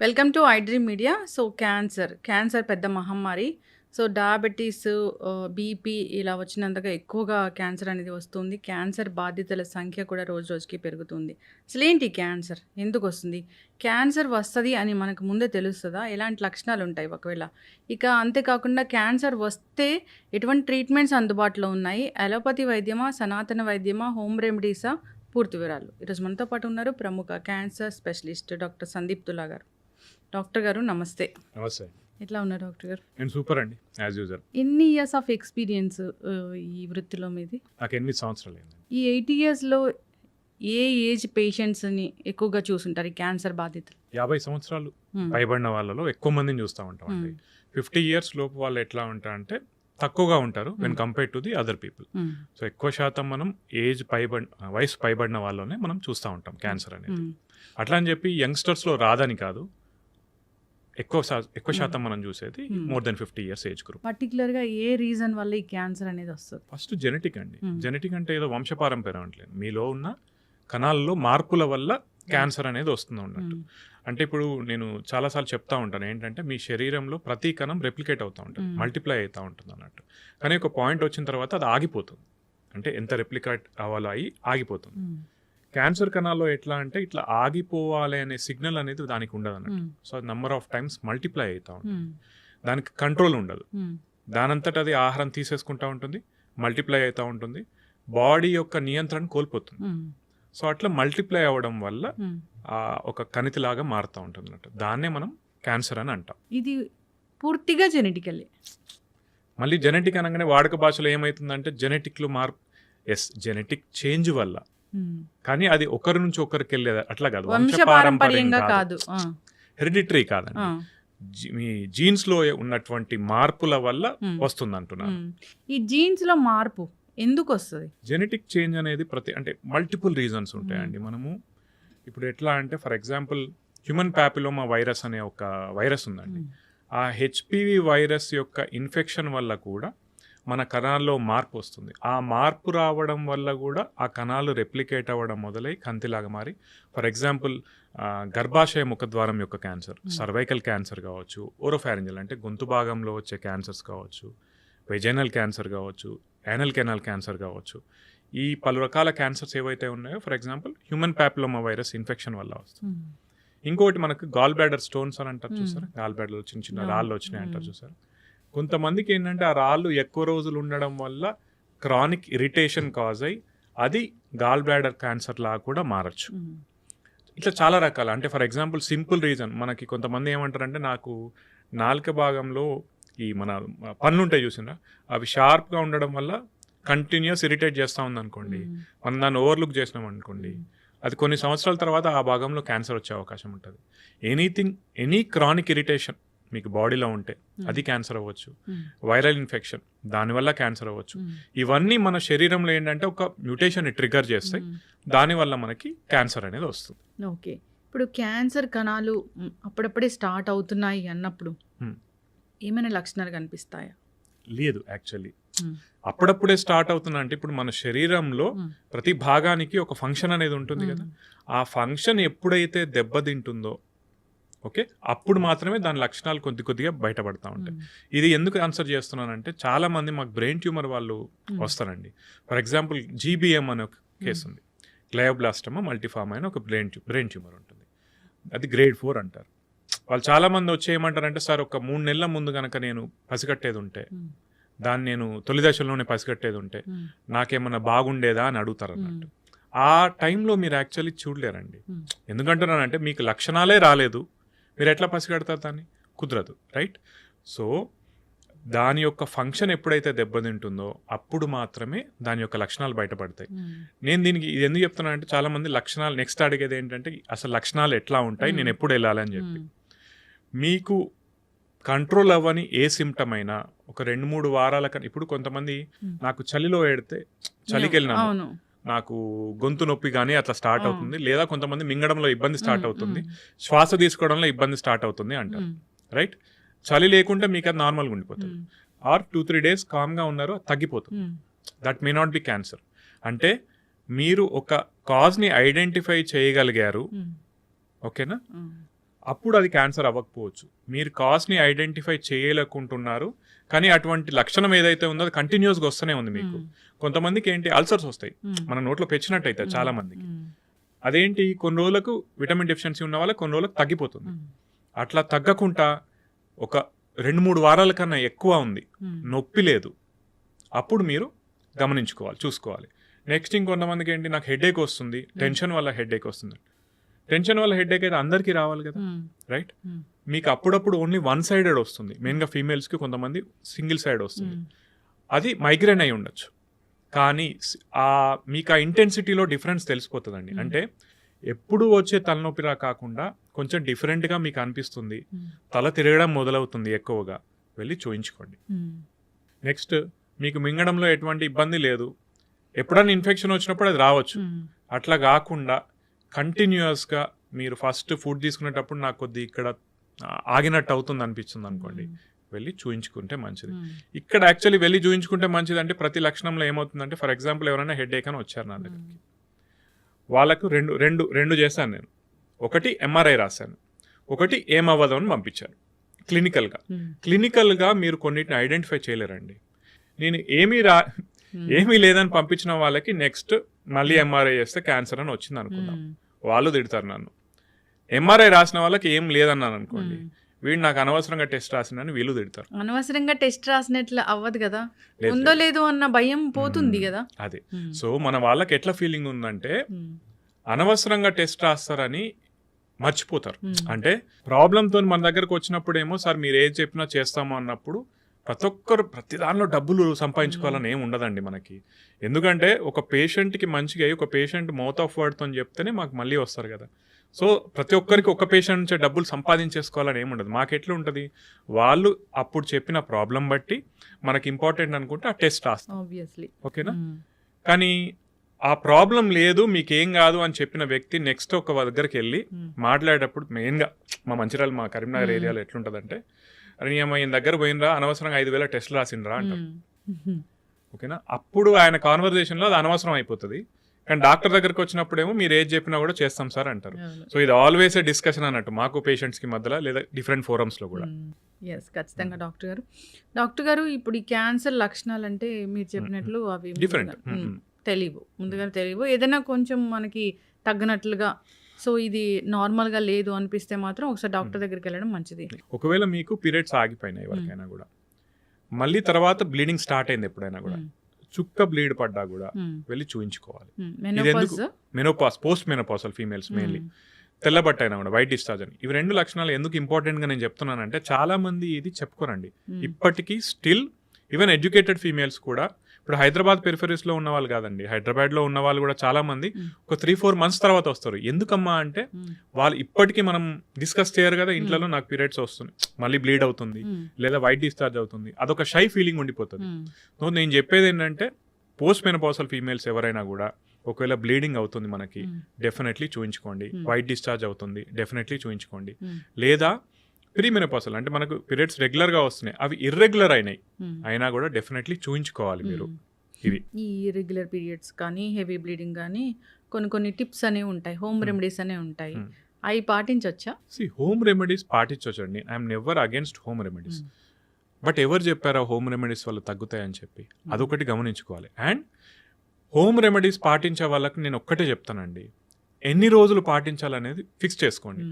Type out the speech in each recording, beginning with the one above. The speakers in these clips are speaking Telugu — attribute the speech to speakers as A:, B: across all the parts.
A: Welcome to iDream media. So cancer పెద్ద మహమ్మారి. సో డయాబెటీస్, బీపీ ఇలా వచ్చినంతగా ఎక్కువగా క్యాన్సర్ అనేది వస్తుంది. క్యాన్సర్ బాధితుల సంఖ్య కూడా రోజు రోజుకి పెరుగుతుంది. అసలేంటి క్యాన్సర్? ఎందుకు వస్తుంది? క్యాన్సర్ వస్తుంది అని మనకు ముందే తెలుస్తుందా? ఎలాంటి లక్షణాలు ఉంటాయి ఒకవేళ? ఇక అంతేకాకుండా క్యాన్సర్ వస్తే ఎటువంటి ట్రీట్మెంట్స్ అందుబాటులో ఉన్నాయి? అలోపతి వైద్యమా, సనాతన వైద్యమా, హోమ్ రెమెడీసా? పూర్తి వివరాలు ఈరోజు మనతో పాటు ఉన్నారు ప్రముఖ క్యాన్సర్ స్పెషలిస్ట్ డాక్టర్ సందీప్ తులా గారు. డాక్టర్ గారు నమస్తే.
B: నమస్తే.
A: ఎట్లా ఉన్నారు డాక్టర్ గారు?
B: నేను సూపర్ అండి, యాజ్ యూజువల్.
A: ఎన్ని ఇయర్స్ ఆఫ్ ఎక్స్పీరియన్స్ ఈ వృత్తిలో మీది?
B: నాకు 8 సంవత్సరాలు అయింది.
A: ఈ 8 ఇయర్స్లో ఏ ఏజ్ పేషెంట్స్ని ఎక్కువగా చూసుంటారు ఈ క్యాన్సర్ బాధితులు?
B: 50 సంవత్సరాలు పైబడిన వాళ్ళలో ఎక్కువ మందిని చూస్తూ ఉంటాం అండి. 50 ఇయర్స్ లోపు వాళ్ళు ఎట్లా ఉంటారంటే తక్కువగా ఉంటారు when compare to the other people. So ఎక్కువ శాతం మనం వయసు పైబడిన వాళ్ళనే మనం చూస్తూ ఉంటాం క్యాన్సర్ అనేది. అట్లా అని చెప్పి యంగ్స్టర్స్లో రాదని కాదు, ఎక్కువ శాతం మనం చూసేది more than 50 years age group.
A: పర్టికులర్గా ఏ రీజన్ వల్ల ఈ క్యాన్సర్ అనేది వస్తుంది?
B: ఫస్ట్ జెనెటిక్ అండి. జెనెటిక్ అంటే ఏదో వంశపారంపర్యం అంటలేదు, మీలో ఉన్న కణాలలో మార్పుల వల్ల క్యాన్సర్ అనేది వస్తుంది ఉన్నట్టు. అంటే ఇప్పుడు నేను చాలాసార్లు చెప్తా ఉంటాను ఏంటంటే మీ శరీరంలో ప్రతి కణం రెప్లికేట్ అవుతూ ఉంటుంది, మల్టిప్లై అవుతూ ఉంటుంది అన్నట్టు. కానీ ఒక పాయింట్ వచ్చిన తర్వాత అది ఆగిపోతుంది. అంటే ఎంత రెప్లికేట్ అవ్వాలో అయి ఆగిపోతుంది. క్యాన్సర్ కణాల్లో ఎట్లా అంటే ఇట్లా ఆగిపోవాలి అనే సిగ్నల్ అనేది దానికి ఉండదు అన్నట్టు. సో అది నెంబర్ ఆఫ్ టైమ్స్ మల్టిప్లై అవుతూ ఉంటుంది. దానికి కంట్రోల్ ఉండదు. దానంతట అది ఆహారం తీసేసుకుంటూ ఉంటుంది, మల్టిప్లై అవుతూ ఉంటుంది, బాడీ యొక్క నియంత్రణ కోల్పోతుంది. సో అట్లా మల్టిప్లై అవ్వడం వల్ల ఒక కణితిలాగా మారుతూ ఉంటుంది అన్నట్టు. దాన్నే మనం క్యాన్సర్ అని అంటాం.
A: ఇది పూర్తిగా జెనెటికల్లీ.
B: మళ్ళీ జెనెటిక్ అనగానే వాడుక భాషలో ఏమవుతుందంటే జెనెటిక్లో మార్పు, జెనెటిక్ చేంజ్ వల్ల. కానీ అది ఒకరి నుంచి ఒకరికి వెళ్ళేది అట్లా కాదు,
A: వంశపారంపర్యంగా కాదు,
B: హెరిడిటరీ కాదండి. మీ జీన్స్ లో ఉన్నటువంటి మార్పుల వల్ల వస్తుంది అంటున్నాను.
A: ఈ జీన్స్ లో మార్పు ఎందుకు వస్తుంది?
B: జెనెటిక్ చేంజ్ అనేది అంటే మల్టిపుల్ రీజన్స్ ఉంటాయండి. మనము ఇప్పుడు ఎట్లా అంటే for example human papilloma virus అనే ఒక వైరస్ ఉందండి. ఆ హెచ్పివి వైరస్ యొక్క ఇన్ఫెక్షన్ వల్ల కూడా మన కణాల్లో మార్పు వస్తుంది. ఆ మార్పు రావడం వల్ల కూడా ఆ కణాలు రెప్లికేట్ అవ్వడం మొదలై కంతిలాగా మారి, ఫర్ ఎగ్జాంపుల్ గర్భాశయ ముఖద్వారం యొక్క క్యాన్సర్, సర్వైకల్ క్యాన్సర్ కావచ్చు, ఓరోఫారింజల్ అంటే గొంతు భాగంలో వచ్చే క్యాన్సర్స్ కావచ్చు, వెజైనల్ క్యాన్సర్ కావచ్చు, యానల్ కెనాల్ క్యాన్సర్ కావచ్చు. ఈ పలు రకాల క్యాన్సర్స్ ఏవైతే ఉన్నాయో for example human papilloma virus infection వల్ల వస్తుంది. ఇంకోటి మనకు గాల్ బ్లాడర్ స్టోన్స్ అని అంటారు చూసారా, గాల్ బ్లాడర్లో చిన్న చిన్న రాళ్ళు వచ్చినాయి అంటారు చూసారా. కొంతమందికి ఏంటంటే ఆ రాళ్ళు ఎక్కువ రోజులు ఉండడం వల్ల క్రానిక్ ఇరిటేషన్ కాజ్ అయ్యి అది గాల్ బ్లాడర్ క్యాన్సర్ లాగా కూడా మారచ్చు. ఇట్లా చాలా రకాల, అంటే ఫర్ ఎగ్జాంపుల్ సింపుల్ రీజన్ మనకి కొంతమంది ఏమంటారంటే నాకు నాలుక భాగంలో ఈ మన పన్ను ఉంటాయి చూసినా అవి షార్ప్గా ఉండడం వల్ల కంటిన్యూస్ ఇరిటేట్ చేస్తూ ఉంది అనుకోండి, మనం దాన్ని ఓవర్లుక్ చేసినాం అనుకోండి, అది కొన్ని సంవత్సరాల తర్వాత ఆ భాగంలో క్యాన్సర్ వచ్చే అవకాశం ఉంటుంది. ఎనీ క్రానిక్ ఇరిటేషన్ మీకు బాడీలో ఉంటే అది క్యాన్సర్ అవ్వచ్చు. వైరల్ ఇన్ఫెక్షన్ దానివల్ల క్యాన్సర్ అవ్వచ్చు. ఇవన్నీ మన శరీరంలో ఏంటంటే ఒక మ్యూటేషన్ ట్రిగర్ చేస్తాయి, దానివల్ల మనకి క్యాన్సర్ అనేది వస్తుంది.
A: ఓకే, ఇప్పుడు క్యాన్సర్ కణాలు అప్పుడప్పుడే స్టార్ట్ అవుతున్నాయి అన్నప్పుడు ఏమైనా లక్షణాలు కనిపిస్తాయా?
B: లేదు, యాక్చువల్లీ అప్పుడప్పుడే స్టార్ట్ అవుతున్నా అంటే ఇప్పుడు మన శరీరంలో ప్రతి భాగానికి ఒక ఫంక్షన్ అనేది ఉంటుంది కదా, ఆ ఫంక్షన్ ఎప్పుడైతే దెబ్బతింటుందో ఓకే అప్పుడు మాత్రమే దాని లక్షణాలు కొద్దిగా బయటపడతా ఉంటాయి. ఇది ఎందుకు ఆన్సర్ చేస్తున్నానంటే చాలా మంది మాకు బ్రెయిన్ ట్యూమర్ వాళ్ళు వస్తారండి. ఫర్ ఎగ్జాంపుల్ జీబీఎం అనే ఒక కేసు ఉంది, గ్లయోబ్లాస్టమా మల్టీఫార్మ్ అయిన ఒక బ్రెయిన్ ట్యూమర్ ఉంటుంది, అది గ్రేడ్ 4 అంటారు. వాళ్ళు చాలా మంది వచ్చి ఏమంటారంటే సార్ ఒక 3 నెలల ముందు కనుక నేను పసిగట్టేది ఉంటే, దాన్ని నేను తొలి దశలోనే పసిగట్టేది ఉంటే నాకేమన్నా బాగుండేదా అని అడుగుతారు అన్నట్టు. ఆ టైంలో మీరు యాక్చువల్లీ చూడలేరండి. ఎందుకంటున్నానంటే మీకు లక్షణాలే రాలేదు, మీరు ఎట్లా పసిగడతారు? దాన్ని కుదరదు, రైట్? సో దాని యొక్క ఫంక్షన్ ఎప్పుడైతే దెబ్బతింటుందో అప్పుడు మాత్రమే దాని యొక్క లక్షణాలు బయటపడతాయి. నేను దీనికి ఇది ఎందుకు చెప్తున్నానంటే చాలా మంది లక్షణాలు నెక్స్ట్ అడిగేది ఏంటంటే అసలు లక్షణాలు ఎట్లా ఉంటాయి, నేను ఎప్పుడు వెళ్ళాలని చెప్పి. మీకు కంట్రోల్ అవ్వని ఏ సిమ్టమ్ అయినా ఒక 2-3 వారాల కన్నా, ఇప్పుడు కొంతమంది నాకు చలిలో ఏడితే చలికి వెళ్ళినాము నాకు గొంతు నొప్పి కానీ అట్లా స్టార్ట్ అవుతుంది, లేదా కొంతమంది మింగడంలో ఇబ్బంది స్టార్ట్ అవుతుంది, శ్వాస తీసుకోవడంలో ఇబ్బంది స్టార్ట్ అవుతుంది అంటారు, రైట్? చలి లేకుంటే మీకు అది నార్మల్గా ఉండిపోతుంది. ఆర్ 2-3 డేస్ కామ్గా ఉన్నారు, తగ్గిపోతుంది. That may not be cancer. అంటే మీరు ఒక కాజ్ని ఐడెంటిఫై చేయగలిగారు, ఓకేనా? అప్పుడు అది క్యాన్సర్ అవ్వకపోవచ్చు. మీరు కాజ్ని ఐడెంటిఫై చేయలేకుంటున్నారు, కానీ అటువంటి లక్షణం ఏదైతే ఉందో అది కంటిన్యూస్గా వస్తూనే ఉంది మీకు. కొంతమందికి ఏంటి అల్సర్స్ వస్తాయి, మన నోట్లో పెచ్చినట్టయితే చాలా మందికి. అదేంటి కొన్ని రోజులకు విటమిన్ డెఫిషియన్సీ ఉన్న వాళ్ళకి కొన్ని రోజులకు తగ్గిపోతుంది. అట్లా తగ్గకుండా ఒక 2-3 వారాల కన్నా ఎక్కువ ఉంది, నొప్పి లేదు, అప్పుడు మీరు గమనించుకోవాలి, చూసుకోవాలి. నెక్స్ట్ ఇంకొంతమందికి ఏంటి, నాకు హెడేక్ వస్తుంది, టెన్షన్ వల్ల హెడేక్ వస్తుంది. టెన్షన్ వల్ల హెడేక్ అయితే అందరికీ రావాలి కదా, రైట్? మీకు అప్పుడప్పుడు ఓన్లీ వన్ సైడెడ్ వస్తుంది, మెయిన్గా ఫీమేల్స్కి కొంతమంది సింగిల్ సైడ్ వస్తుంది, అది మైగ్రేన్ అయి ఉండొచ్చు. కానీ మీకు ఆ ఇంటెన్సిటీలో డిఫరెన్స్ తెలిసిపోతుందండి. అంటే ఎప్పుడు వచ్చే తలనొప్పిరా కాకుండా కొంచెం డిఫరెంట్గా మీకు అనిపిస్తుంది, తల తిరగడం మొదలవుతుంది ఎక్కువగా, వెళ్ళి చూయించుకోండి. నెక్స్ట్ మీకు మింగడంలో ఎటువంటి ఇబ్బంది లేదు, ఎప్పుడన్నా ఇన్ఫెక్షన్ వచ్చినప్పుడు అది రావచ్చు. అట్లా కాకుండా కంటిన్యూస్గా మీరు ఫస్ట్ ఫుడ్ తీసుకునేటప్పుడు నాకు కొద్ది ఇక్కడ ఆగినట్టు అవుతుంది అనిపిస్తుంది అనుకోండి, వెళ్ళి చూయించుకుంటే మంచిది. ఇక్కడ యాక్చువల్లీ వెళ్ళి చూయించుకుంటే మంచిది. అంటే ప్రతి లక్షణంలో ఏమవుతుందంటే, ఫర్ ఎగ్జాంపుల్ ఎవరైనా హెడేక్ అని వచ్చారు నా దగ్గరికి, వాళ్ళకు రెండు చేశాను నేను. ఒకటి ఎంఆర్ఐ రాశాను, ఒకటి ఏమవ్వదు అని పంపించాను. క్లినికల్గా మీరు కొన్నిటిని ఐడెంటిఫై చేయలేరండి. నేను ఏమీ లేదని పంపించిన వాళ్ళకి నెక్స్ట్ మళ్ళీ ఎంఆర్ఐ చేస్తే క్యాన్సర్ అని వచ్చింది అనుకున్నాం, వాళ్ళు తిడతారు నన్ను. ఎంఆర్ఐ రాసిన వాళ్ళకి ఏం లేదన్నాను అనుకోండి, వీడు నాకు అనవసరంగా టెస్ట్ రాసిందని వీళ్ళు తిడతారు.
A: అనవసరంగా టెస్ట్ రాసినట్లు అవ్వదు కదా, ఉందో లేదో అన్న భయం పోతుంది కదా.
B: అదే. సో మన వాళ్ళకి ఎట్లా ఫీలింగ్ ఉందంటే, అనవసరంగా టెస్ట్ రాస్తారని మర్చిపోతారు. అంటే ప్రాబ్లంతో మన దగ్గరకు వచ్చినప్పుడేమో, సార్ మీరు ఏది చెప్పినా చేస్తాము అన్నప్పుడు ప్రతి ఒక్కరు ప్రతి దానిలో డబ్బులు సంపాదించుకోవాలని ఏమి ఉండదండి మనకి. ఎందుకంటే ఒక పేషెంట్కి మంచిగా ఒక పేషెంట్ మౌత్ ఆఫ్ వర్డ్తో చెప్తేనే మాకు మళ్ళీ వస్తారు కదా. సో ప్రతి ఒక్కరికి ఒక పేషెంట్ నుంచి డబ్బులు సంపాదించేసుకోవాలని ఏమి ఉండదు. మాకు ఎట్లా ఉంటుంది, వాళ్ళు అప్పుడు చెప్పిన ప్రాబ్లం బట్టి మనకి ఇంపార్టెంట్ అనుకుంటే ఆ టెస్ట్ రాస్తాం, ఓకేనా. కానీ ఆ ప్రాబ్లం లేదు, మీకేం కాదు అని చెప్పిన వ్యక్తి నెక్స్ట్ ఒక దగ్గరికి వెళ్ళి మాట్లాడేటప్పుడు, మెయిన్గా మా మంచిర్యాల మా కరీంనగర్ ఏరియాలో ఎట్లుంటుందంటే, అని ఈయన దగ్గర పోయినరా, అనవసరంగా 5,000 టెస్టులు రాసిండ్రా అంటారు, ఓకేనా. అప్పుడు ఆయన కాన్వర్జేషన్లో అది అనవసరం అయిపోతుంది. కానీ డాక్టర్ దగ్గరకు వచ్చినప్పుడేమో మీరు ఏది చెప్పినా కూడా చేస్తాం సార్ అంటారు. సో ఇది ఆల్వేస్ ఏ డిస్కషన్ అన్నట్టు మాకు పేషెంట్స్కి మధ్యలో, లేదా డిఫరెంట్ ఫోరమ్స్లో కూడా.
A: ఎస్, ఖచ్చితంగా డాక్టర్ గారు ఇప్పుడు ఈ క్యాన్సర్ లక్షణాలు అంటే మీరు చెప్పినట్లు అవి
B: డిఫరెంట్
A: ముందుగా తెలియవు, ఏదైనా కొంచెం మనకి తగ్గినట్లుగా, సో ఇది నార్మల్గా లేదు అనిపిస్తే మాత్రం ఒకసారి డాక్టర్ దగ్గరికి వెళ్ళడం మంచిది.
B: ఒకవేళ మీకు పీరియడ్స్ ఆగిపోయినాయి ఎవరికైనా కూడా, మళ్ళీ తర్వాత బ్లీడింగ్ స్టార్ట్ అయింది ఎప్పుడైనా కూడా, చుక్క బ్లీడ్ పడ్డా కూడా వెళ్ళి చూయించుకోవాలి. Menopause, post menopausal females mainly, తెల్లబట్ట అయినా కూడా, వైట్ డిశ్చార్జ్ అని, ఇవి 2 లక్షణాలు ఎందుకు ఇంపార్టెంట్గా నేను చెప్తున్నానంటే, చాలా మంది ఇది చెప్పుకోరండి ఇప్పటికీ. స్టిల్ ఈవెన్ ఎడ్యుకేటెడ్ ఫీమేల్స్ కూడా, ఇప్పుడు హైదరాబాద్ పెరిఫరీస్లో ఉన్న వాళ్ళు కాదండి, హైదరాబాద్లో ఉన్న వాళ్ళు కూడా చాలా మంది ఒక 3-4 months తర్వాత వస్తారు. ఎందుకమ్మా అంటే, వాళ్ళు ఇప్పటికీ మనం డిస్కస్ చేయరు కదా ఇంట్లో, నాకు పీరియడ్స్ వస్తుంది, మళ్ళీ బ్లీడ్ అవుతుంది, లేదా వైట్ డిశ్చార్జ్ అవుతుంది, అదొక షై ఫీలింగ్ ఉండిపోతుంది. సో నేను చెప్పేది ఏంటంటే, పోస్ట్ మెనోపాసల్ ఫీమేల్స్ ఎవరైనా కూడా ఒకవేళ బ్లీడింగ్ అవుతుంది మనకి, డెఫినెట్లీ చూయించుకోండి. వైట్ డిశ్చార్జ్ అవుతుంది, డెఫినెట్లీ చూయించుకోండి. లేదా ప్రీ మెనోపాసల్ అంటే మనకు పీరియడ్స్ రెగ్యులర్గా వస్తున్నాయి, అవి ఇర్రెగ్యులర్ అయినా కూడా డెఫినెట్లీ చూయించుకోవాలి మీరు. ఇవి
A: ఈ ఇర్రెగ్యులర్ పీరియడ్స్ కానీ, హెవీ బ్లీడింగ్ కానీ కొన్ని టిప్స్ అనేవి ఉంటాయి, హోమ్ రెమెడీస్ అనేవి ఉంటాయి, అవి పాటించవచ్చా?
B: హోమ్ రెమెడీస్ పాటించవచ్చండి. I'm never against home remedies. But ఎవరు చెప్పారా హోమ్ రెమెడీస్ వల్ల తగ్గుతాయని చెప్పి? అదొకటి గమనించుకోవాలి. అండ్ హోమ్ రెమెడీస్ పాటించే వాళ్ళకి నేను ఒక్కటే చెప్తానండి, ఎన్ని రోజులు పాటించాలనేది ఫిక్స్ చేసుకోండి.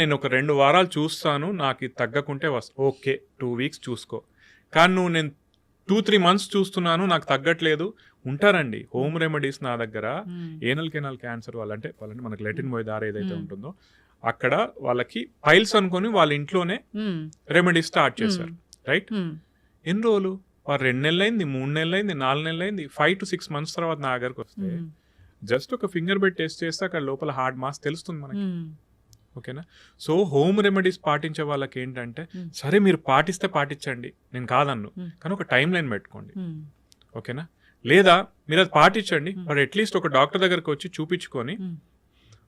B: నేను ఒక 2 వారాలు చూస్తాను, నాకు ఇది తగ్గకుంటే ఓకే 2 weeks చూసుకో. కానీ నేను 2-3 months చూస్తున్నాను, నాకు తగ్గట్లేదు, ఉంటారండి హోమ్ రెమెడీస్ నా దగ్గర. ఏనల్ కెనాల్ క్యాన్సర్ వాళ్ళంటే మనకి లెటిన్ పోయే దారి ఏదైతే ఉంటుందో అక్కడ వాళ్ళకి పైల్స్ అనుకొని వాళ్ళ ఇంట్లోనే రెమెడీ స్టార్ట్ చేశారు, రైట్. ఎన్ని రోజులు, వారు 2 నెలలైంది, 3 నెలలైంది, 4 నెలలైంది, 5 to 6 months తర్వాత నా దగ్గరకు వస్తే జస్ట్ ఒక ఫింగర్ బెడ్ టెస్ట్ చేస్తే అక్కడ లోపల హార్డ్ మాస్ తెలుస్తుంది మనకి, ఓకేనా. సో హోమ్ రెమెడీస్ పాటించే వాళ్ళకి ఏంటంటే, సరే మీరు పాటిస్తే పాటించండి, నేను కాదన్ను, కానీ ఒక టైం లైన్ పెట్టుకోండి, ఓకేనా. లేదా మీరు అది పాటించండి, బట్ అట్లీస్ట్ ఒక డాక్టర్ దగ్గరకు వచ్చి చూపించుకొని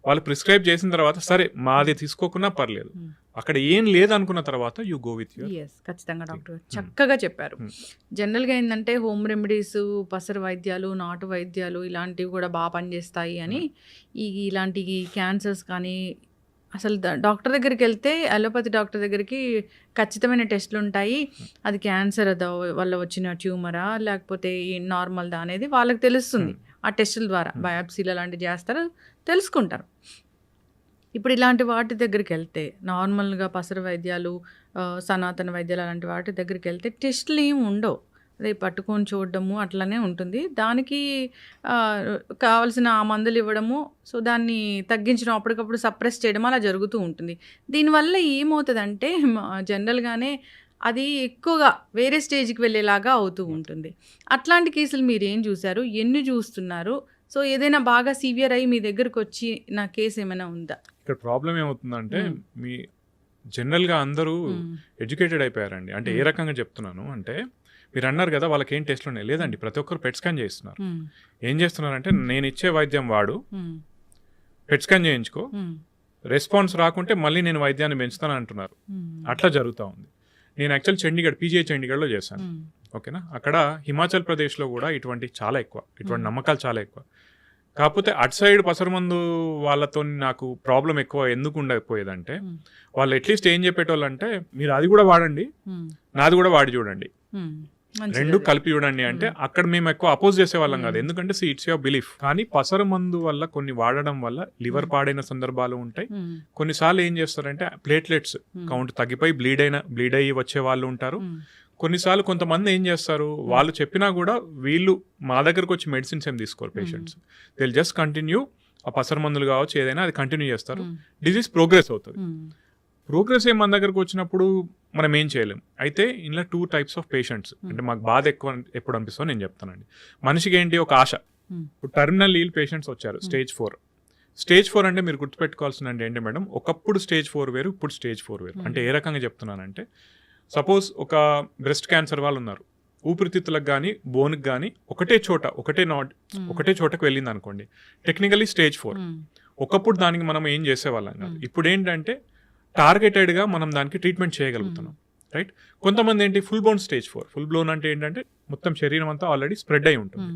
B: వాళ్ళు ప్రిస్క్రైబ్ చేసిన తర్వాత, సరే మాది తీసుకోకున్నా పర్లేదు, అక్కడ ఏం లేదనుకున్న తర్వాత యూ గో విత్ యువర్.
A: ఖచ్చితంగా డాక్టర్ చక్కగా చెప్పారు. జనరల్గా ఏంటంటే హోమ్ రెమెడీస్, పసరు వైద్యాలు, నాటు వైద్యాలు ఇలాంటివి కూడా బాగా పనిచేస్తాయి అని, ఇలాంటి క్యాన్సర్స్ కానీ అసలు డాక్టర్ దగ్గరికెళ్తే అలోపతి డాక్టర్ దగ్గరికి ఖచ్చితమైన టెస్ట్‌లుంటాయి. అది క్యాన్సర్ వల్ల వచ్చిన ట్యూమరా? లేకపోతే ఈ నార్మల్‌దా అనేది వాళ్ళకి తెలుస్తుంది. ఆ టెస్టుల ద్వారా బయాప్సీలు అలాంటివి చేస్తారు. తెలుసుకుంటారు. ఇప్పుడు ఇలాంటి వాటి దగ్గరికెళ్తే నార్మల్‌గా పసరు వైద్యాలు, సనాతన వైద్యాలు అలాంటి వాటి దగ్గరికెళ్తే టెస్టులేమి ఉండవు. అదే పట్టుకొని చూడడము అట్లనే ఉంటుంది. దానికి కావాల్సిన ఆ మందులు ఇవ్వడము, సో దాన్ని తగ్గించడం, అప్పటికప్పుడు సప్రెస్ చేయడం అలా జరుగుతూ ఉంటుంది. దీనివల్ల ఏమవుతదంటే జనరల్‌గానే అది ఎక్కువగా వేరే స్టేజ్‌కి వెళ్ళేలాగా అవుతూ ఉంటుంది. అట్లాంటి కేసులు మీరేం చూసారు? ఎన్ని చూస్తున్నారు? సో ఏదైనా బాగా సివియర్ అయ్యి మీ దగ్గరకొచ్చిన కేస్ ఏమైనా ఉందా?
B: ఇక్కడ ప్రాబ్లమ్ ఏమవుతుందంటే
A: హ్మ్.
B: మీ జనరల్‌గా అందరూ
A: హ్మ్.
B: ఎడ్యుకేటెడ్ అయిపోయారండి. అంటే ఏ రకంగా చెప్తున్నాను అంటే మీరు అన్నారు కదా వాళ్ళకేం టెస్టులు ఉన్నాయి. లేదండి, ప్రతి ఒక్కరు పెట్ స్కాన్ చేయిస్తున్నారు. ఏం చేస్తున్నారంటే నేను ఇచ్చే వైద్యం వాడు, పెట్ స్కాన్ చేయించుకో, రెస్పాన్స్ రాకుంటే మళ్ళీ నేను వైద్యాన్ని పెంచుతాను అంటున్నారు. అట్లా జరుగుతూ ఉంది. నేను యాక్చువల్ చండీగఢ్ పీజీఐ చండీగఢ్లో చేశాను. ఓకేనా, అక్కడ హిమాచల్ ప్రదేశ్లో కూడా ఇటువంటి చాలా ఎక్కువ, ఇటువంటి నమ్మకాలు చాలా ఎక్కువ. కాకపోతే అటు సైడ్ పసరమందు వాళ్ళతో నాకు ప్రాబ్లం ఎక్కువ ఎందుకు ఉండకపోయేదంటే వాళ్ళు అట్లీస్ట్ ఏం చెప్పేటోళ్ళు అంటే మీరు అది కూడా వాడండి, నాది కూడా వాడి చూడండి, రెండు కలిపి చూడండి అంటే అక్కడ మేము ఎక్కువ అపోజ్ చేసేవాళ్ళం కాదు. ఎందుకంటే ఇట్స్ యువర్ బిలీఫ్. కానీ పసరు మందు వల్ల కొన్ని వాడడం వల్ల లివర్ పాడైన సందర్భాలు ఉంటాయి. కొన్నిసార్లు ఏం చేస్తారంటే ప్లేట్లెట్స్ కౌంట్ తగ్గిపోయి బ్లీడ్ అయ్యి వచ్చే వాళ్ళు ఉంటారు. కొన్నిసార్లు కొంతమంది ఏం చేస్తారు, వాళ్ళు చెప్పినా కూడా వీళ్ళు మా దగ్గరకు వచ్చి మెడిసిన్స్ ఏం తీసుకోరు patients. They will just continue ఆ పసరు మందులు కావచ్చు ఏదైనా అది కంటిన్యూ చేస్తారు. డిజీజ్ ప్రోగ్రెస్ అవుతుంది. ప్రోగ్రెస్ మన దగ్గరకు వచ్చినప్పుడు మనం ఏం చేయలేం. అయితే ఇలా 2 types ఆఫ్ పేషెంట్స్, అంటే మాకు బాధ ఎక్కువ ఎప్పుడు అనిపిస్తుందో నేను చెప్తానండి. మనిషికి ఏంటి ఒక ఆశ. ఇప్పుడు టర్మినల్ ఇల్ పేషెంట్స్ వచ్చారు స్టేజ్ 4. స్టేజ్ 4 అంటే మీరు గుర్తుపెట్టుకోవాల్సిన ఏంటి మేడం, ఒకప్పుడు స్టేజ్ 4 వేరు, ఇప్పుడు స్టేజ్ 4 వేరు. అంటే ఏ రకంగా చెప్తున్నానంటే సపోజ్ ఒక బ్రెస్ట్ క్యాన్సర్ వాళ్ళు ఉన్నారు, ఊపిరితిత్తులకు కానీ బోన్కి కానీ ఒకటే చోటకు వెళ్ళింది అనుకోండి, టెక్నికలీ స్టేజ్ 4. ఒకప్పుడు దానికి మనం ఏం చేసేవాళ్ళం కాదు. ఇప్పుడు ఏంటంటే టార్గెటెడ్గా మనం దానికి ట్రీట్మెంట్ చేయగలుగుతున్నాం, రైట్. కొంతమంది ఏంటి full bone stage 4. Full blown అంటే ఏంటంటే మొత్తం శరీరం అంతా ఆల్రెడీ స్ప్రెడ్ అయి ఉంటుంది,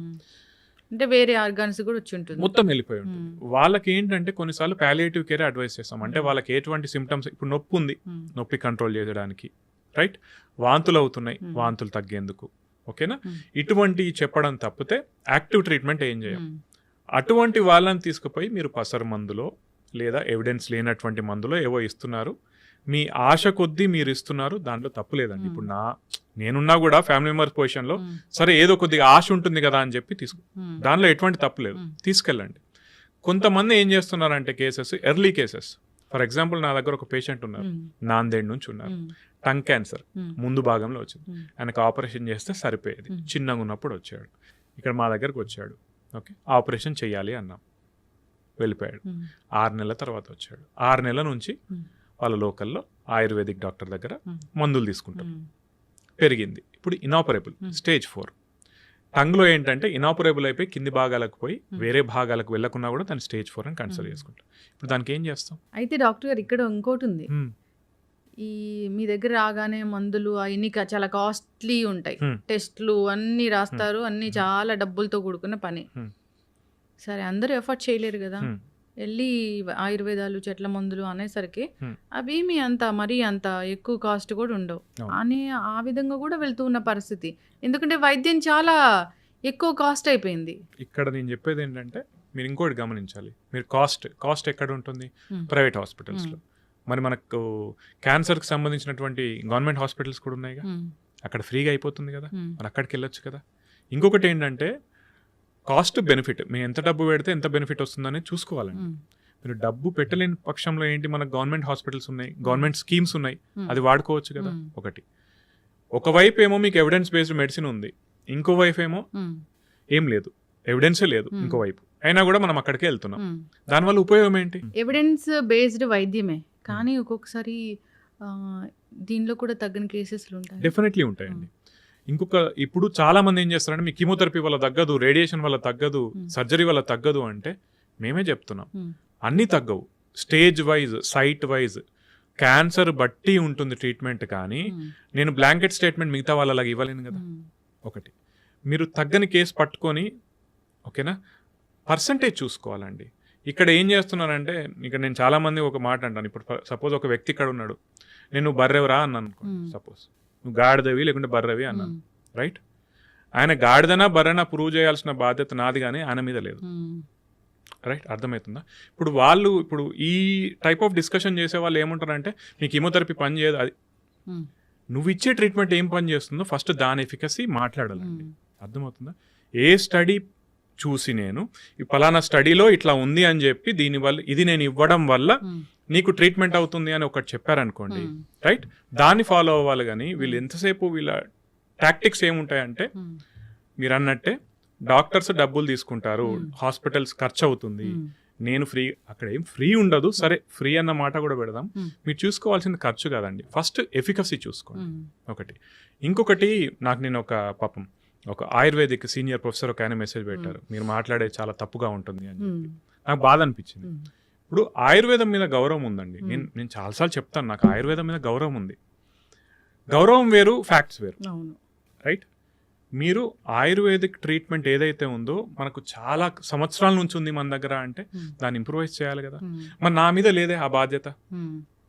A: అంటే వేరే ఆర్గాన్స్ కూడా వచ్చి ఉంటుంది,
B: మొత్తం వెళ్ళిపోయి ఉంటుంది. వాళ్ళకి ఏంటంటే కొన్నిసార్లు పాలియేటివ్ కేర్ అడ్వైస్ చేస్తాం. అంటే వాళ్ళకి ఎటువంటి సిమ్టమ్స్, ఇప్పుడు నొప్పి ఉంది, నొప్పి కంట్రోల్ చేయడానికి, రైట్, వాంతులు అవుతున్నాయి, వాంతులు తగ్గేందుకు, ఓకేనా, ఇటువంటి చెప్పడం తప్పితే యాక్టివ్ ట్రీట్మెంట్ ఏం చేయం. అటువంటి వాళ్ళని తీసుకుపోయి మీరు పసరు మందులో లేదా ఎవిడెన్స్ లేనటువంటి మందులో ఏవో ఇస్తున్నారు, మీ ఆశ కొద్దీ మీరు ఇస్తున్నారు, దాంట్లో తప్పు లేదండి. ఇప్పుడు నేనున్నా కూడా ఫ్యామిలీ మెంబర్స్ పొజిషన్లో సరే ఏదో కొద్దిగా ఆశ ఉంటుంది కదా అని చెప్పి దానిలో ఎటువంటి తప్పు లేదు, తీసుకెళ్ళండి. కొంతమంది ఏం చేస్తున్నారంటే cases, early cases, for example నా దగ్గర ఒక పేషెంట్ ఉన్నారు, నాందేడ్ నుంచి ఉన్నారు, టంగ్ క్యాన్సర్ ముందు భాగంలో వచ్చింది, ఆయనకు ఆపరేషన్ చేస్తే సరిపోయేది, చిన్నగా ఉన్నప్పుడు వచ్చాడు, ఇక్కడ మా దగ్గరకు వచ్చాడు, ఓకే ఆపరేషన్ చెయ్యాలి అన్నాం, వెళ్ళిపోయాడు. 6 నెలల తర్వాత వచ్చాడు. 6 నెలల నుంచి వాళ్ళ లోకల్లో ఆయుర్వేదిక్ డాక్టర్ దగ్గర మందులు తీసుకుంటాం, పెరిగింది. ఇప్పుడు ఇనాపరబుల్ స్టేజ్ 4. టంగ్లో ఏంటంటే ఇనాపరబుల్ అయిపోయి కింది భాగాలకు పోయి వేరే భాగాలకు వెళ్ళకున్నా కూడా దాన్ని స్టేజ్ 4 అని కన్సిడర్ చేసుకుంటాం. ఇప్పుడు దానికి ఏం చేస్తాం?
A: అయితే డాక్టర్ గారు ఇక్కడ ఇంకోటి ఉంది, ఈ మీ దగ్గర రాగానే మందులు అవన్నీ చాలా కాస్ట్లీ ఉంటాయి, టెస్ట్లు అన్నీ రాస్తారు, అన్నీ చాలా డబ్బులతో కూడుకున్న పని. సరే అందరూ ఎఫర్ట్ చేయలేరు కదా, వెళ్ళి ఆయుర్వేదాలు చెట్ల మందులు అనేసరికి అవి మీ మరీ అంత ఎక్కువ కాస్ట్ కూడా ఉండవు అని ఆ విధంగా కూడా వెళ్తూ ఉన్న పరిస్థితి. ఎందుకంటే వైద్యం చాలా ఎక్కువ కాస్ట్ అయిపోయింది.
B: ఇక్కడ నేను చెప్పేది ఏంటంటే మీరు ఇంకోటి గమనించాలి, మీరు కాస్ట్ ఎక్కడ ఉంటుంది? ప్రైవేట్ హాస్పిటల్స్లో. మరి మనకు క్యాన్సర్కి సంబంధించినటువంటి గవర్నమెంట్ హాస్పిటల్స్ కూడా ఉన్నాయిగా, అక్కడ ఫ్రీగా అయిపోతుంది కదా, మరి అక్కడికి వెళ్ళొచ్చు కదా. ఇంకొకటి ఏంటంటే కాస్ట్ బెనిఫిట్, మీరు ఎంత డబ్బు పెడితే ఎంత బెనిఫిట్ వస్తుందని చూసుకోవాలండి. మీరు డబ్బు పెట్టలేని పక్షంలో ఏంటి, మనకు గవర్నమెంట్ హాస్పిటల్స్ ఉన్నాయి, గవర్నమెంట్ స్కీమ్స్ ఉన్నాయి, అది వాడుకోవచ్చు కదా. ఒకవైపు ఏమో మీకు ఎవిడెన్స్ బేస్డ్ మెడిసిన్ ఉంది, ఇంకో వైపు ఏమో ఏం లేదు, ఎవిడెన్సే లేదు ఇంకో వైపు, అయినా కూడా మనం అక్కడికే వెళ్తున్నాం. దానివల్ల ఉపయోగం ఏంటి?
A: ఎవిడెన్స్ బేస్డ్ వైద్యమే, కానీ ఒక్కొక్కసారి దీనిలో కూడా తగ్గని కేసెస్ ఉంటాయి,
B: డెఫినెట్లీ ఉంటాయండి. ఇంకొక ఇప్పుడు చాలా మంది ఏం చేస్తారంటే మీ కీమోథెరపీ వల్ల తగ్గదు, రేడియేషన్ వల్ల తగ్గదు, సర్జరీ వల్ల తగ్గదు అంటే మేమే చెప్తున్నాం అన్నీ తగ్గవు. Stage wise, site wise, cancer బట్టి ఉంటుంది ట్రీట్మెంట్. కానీ నేను బ్లాంకెట్ స్టేట్మెంట్ మిగతా వాళ్ళలాగా ఇవ్వలేను కదా. ఒకటి మీరు తగ్గని కేసు పట్టుకొని, ఓకేనా, పర్సంటేజ్ చూసుకోవాలండి. ఇక్కడ ఏం చేస్తున్నారంటే, ఇక్కడ నేను చాలా మంది ఒక మాట అంటాను. ఇప్పుడు సపోజ్ ఒక వ్యక్తి ఇక్కడ ఉన్నాడు, నేను బర్రెవరా అన్నాను అనుకోండి. సపోజ్ నువ్వు గాడిదవి లేకుంటే బర్రెవి అన్నాను, రైట్? ఆయన గాడిదనా బర్రెనా ప్రూవ్ చేయాల్సిన బాధ్యత నాది, కానీ ఆయన మీద లేదు, రైట్? అర్థమవుతుందా? ఇప్పుడు ఈ టైప్ ఆఫ్ డిస్కషన్ చేసే వాళ్ళు ఏమంటారంటే, మీకు కీమోథెరపీ పని చేయదు, అది నువ్వు ఇచ్చే ట్రీట్మెంట్ ఏం పని చేస్తుందో ఫస్ట్ దాని ఎఫికసీ మాట్లాడాలండి. అర్థమవుతుందా? ఏ స్టడీ చూసి నేను ఈ పలానా స్టడీలో ఇట్లా ఉంది అని చెప్పి దీనివల్ల ఇది నేను ఇవ్వడం వల్ల నీకు ట్రీట్మెంట్ అవుతుంది అని ఒకటి చెప్పారనుకోండి, రైట్? దాన్ని ఫాలో అవ్వాలి. కానీ వీళ్ళు ఎంతసేపు వీళ్ళ టాక్టిక్స్ ఏముంటాయంటే, మీరు అన్నట్టే డాక్టర్స్ డబ్బులు తీసుకుంటారు, హాస్పిటల్స్ ఖర్చు అవుతుంది, నేను ఫ్రీ, అక్కడ ఏం ఫ్రీ ఉండదు. సరే, ఫ్రీ అన్న మాట కూడా పెడదాం. మీరు చూసుకోవాల్సింది ఖర్చు కాదండి, ఫస్ట్ ఎఫికసీ చూసుకోండి ఒకటి. ఇంకొకటి, నేను ఒక ఆయుర్వేదిక్ సీనియర్ ప్రొఫెసర్ ఒక ఆయన మెసేజ్ పెట్టారు, మీరు మాట్లాడే చాలా తప్పుగా ఉంటుంది అని చెప్పి. నాకు బాధ అనిపించింది. ఇప్పుడు ఆయుర్వేదం మీద గౌరవం ఉందండి. నేను చాలాసార్లు చెప్తాను, నాకు ఆయుర్వేదం మీద గౌరవం ఉంది. గౌరవం వేరు, ఫ్యాక్ట్స్ వేరు, రైట్? మీరు ఆయుర్వేదిక్ ట్రీట్మెంట్ ఏదైతే ఉందో మనకు చాలా సంవత్సరాల నుంచి ఉంది మన దగ్గర అంటే దాన్ని ఇంప్రూవైజ్ చేయాలి కదా. మరి నా మీద లేదే ఆ బాధ్యత,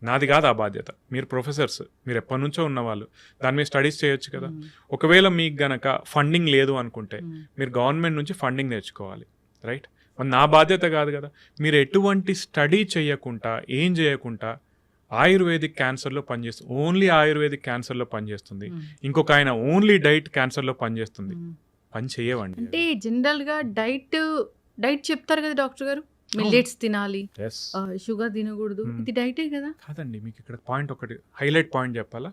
B: నాది కాదు ఆ బాధ్యత. మీరు ప్రొఫెసర్స్, మీరు ఎప్పటి నుంచో ఉన్నవాళ్ళు, దాని మీద స్టడీస్ చేయొచ్చు కదా. ఒకవేళ మీకు గనక ఫండింగ్ లేదు అనుకుంటే మీరు గవర్నమెంట్ నుంచి ఫండింగ్ తెచ్చుకోవాలి, రైట్? మరి నా బాధ్యత కాదు కదా. మీరు ఎటువంటి స్టడీ చేయకుండా, ఏం చేయకుండా ఆయుర్వేదిక్ క్యాన్సర్లో పనిచేస్తుంది, ఓన్లీ ఆయుర్వేదిక్ క్యాన్సర్లో పనిచేస్తుంది, ఇంకొక ఆయన ఓన్లీ డైట్ క్యాన్సర్లో పనిచేస్తుంది, పని చేయవండి.
A: అంటే జనరల్గా డైట్ చెప్తారు కదా డాక్టర్ గారు, మిల్లెట్స్ తినాలి, షుగర్ తినకూడదు, ఇది డైటే కదా.
B: కాదండి, మీకు ఇక్కడ పాయింట్ ఒకటి హైలైట్ పాయింట్ చెప్పాలా.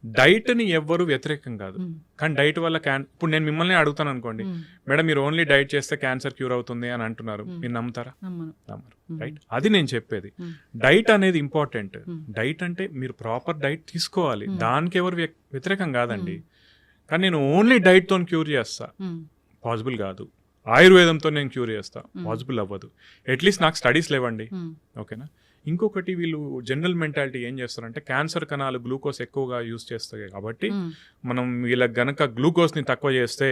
B: డైట్ని ఎవ్వరు వ్యతిరేకం కాదు, కానీ డైట్ వల్ల ఇప్పుడు నేను మిమ్మల్ని అడుగుతాను అనుకోండి, మేడం మీరు ఓన్లీ డైట్ చేస్తే క్యాన్సర్ క్యూర్ అవుతుంది అని అంటున్నారు, మీరు నమ్ముతారా? నమ్మరు, రైట్? అది నేను చెప్పేది. డైట్ అనేది ఇంపార్టెంట్. డైట్ అంటే మీరు ప్రాపర్ డైట్ తీసుకోవాలి, దానికి ఎవరు వ్యతిరేకం కాదండి. కానీ నేను ఓన్లీ డైట్తో క్యూర్ చేస్తా, పాసిబుల్ కాదు. ఆయుర్వేదంతో నేను క్యూర్ చేస్తా, పాసిబుల్ అవ్వదు. అట్లీస్ట్ నాకు స్టడీస్ లేవండి, ఓకేనా? ఇంకొకటి, వీళ్ళు జనరల్ మెంటాలిటీ ఏం చేస్తారంటే, క్యాన్సర్ కణాలు గ్లూకోజ్ ఎక్కువగా యూజ్ చేస్తాయి కాబట్టి మనం వీళ్ళకి గనక గ్లూకోజ్ని తక్కువ చేస్తే,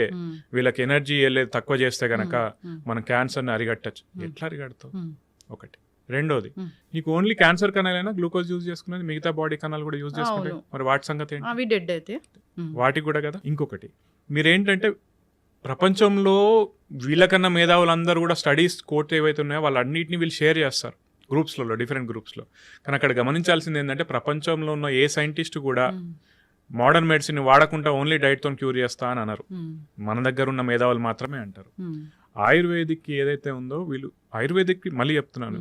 B: వీళ్ళకి ఎనర్జీ వెళ్ళేది తక్కువ చేస్తే గనక మనం క్యాన్సర్ని అరిగట్టచ్చు. ఎట్లా అరిగడతావు? ఒకటి. రెండోది, నీకు ఓన్లీ క్యాన్సర్ కణాలైనా గ్లూకోజ్ యూజ్ చేసుకునేది, మిగతా బాడీ కణాలు కూడా యూజ్ చేసుకుంటాయి, మరి వాటి సంగతి ఏంటి? వాటికి కూడా కదా. ఇంకొకటి, మీరేంటంటే ప్రపంచంలో వీళ్ళకన్నా మేధావులందరూ కూడా స్టడీస్ కోర్ట్ ఏవైతే ఉన్నాయో వాళ్ళన్నింటినీ వీళ్ళు షేర్ చేస్తారు గ్రూప్స్లలో, డిఫరెంట్ గ్రూప్స్లో. కానీ అక్కడ గమనించాల్సింది ఏంటంటే, ప్రపంచంలో ఉన్న ఏ సైంటిస్ట్ కూడా మోడర్న్ మెడిసిన్ వాడకుండా ఓన్లీ డైట్తో క్యూర్ చేస్తా అని అన్నారు. మన దగ్గర ఉన్న మేధావులు మాత్రమే అంటారు. ఆయుర్వేదిక్ ఏదైతే ఉందో, వీళ్ళు ఆయుర్వేదిక్, మళ్ళీ చెప్తున్నాను,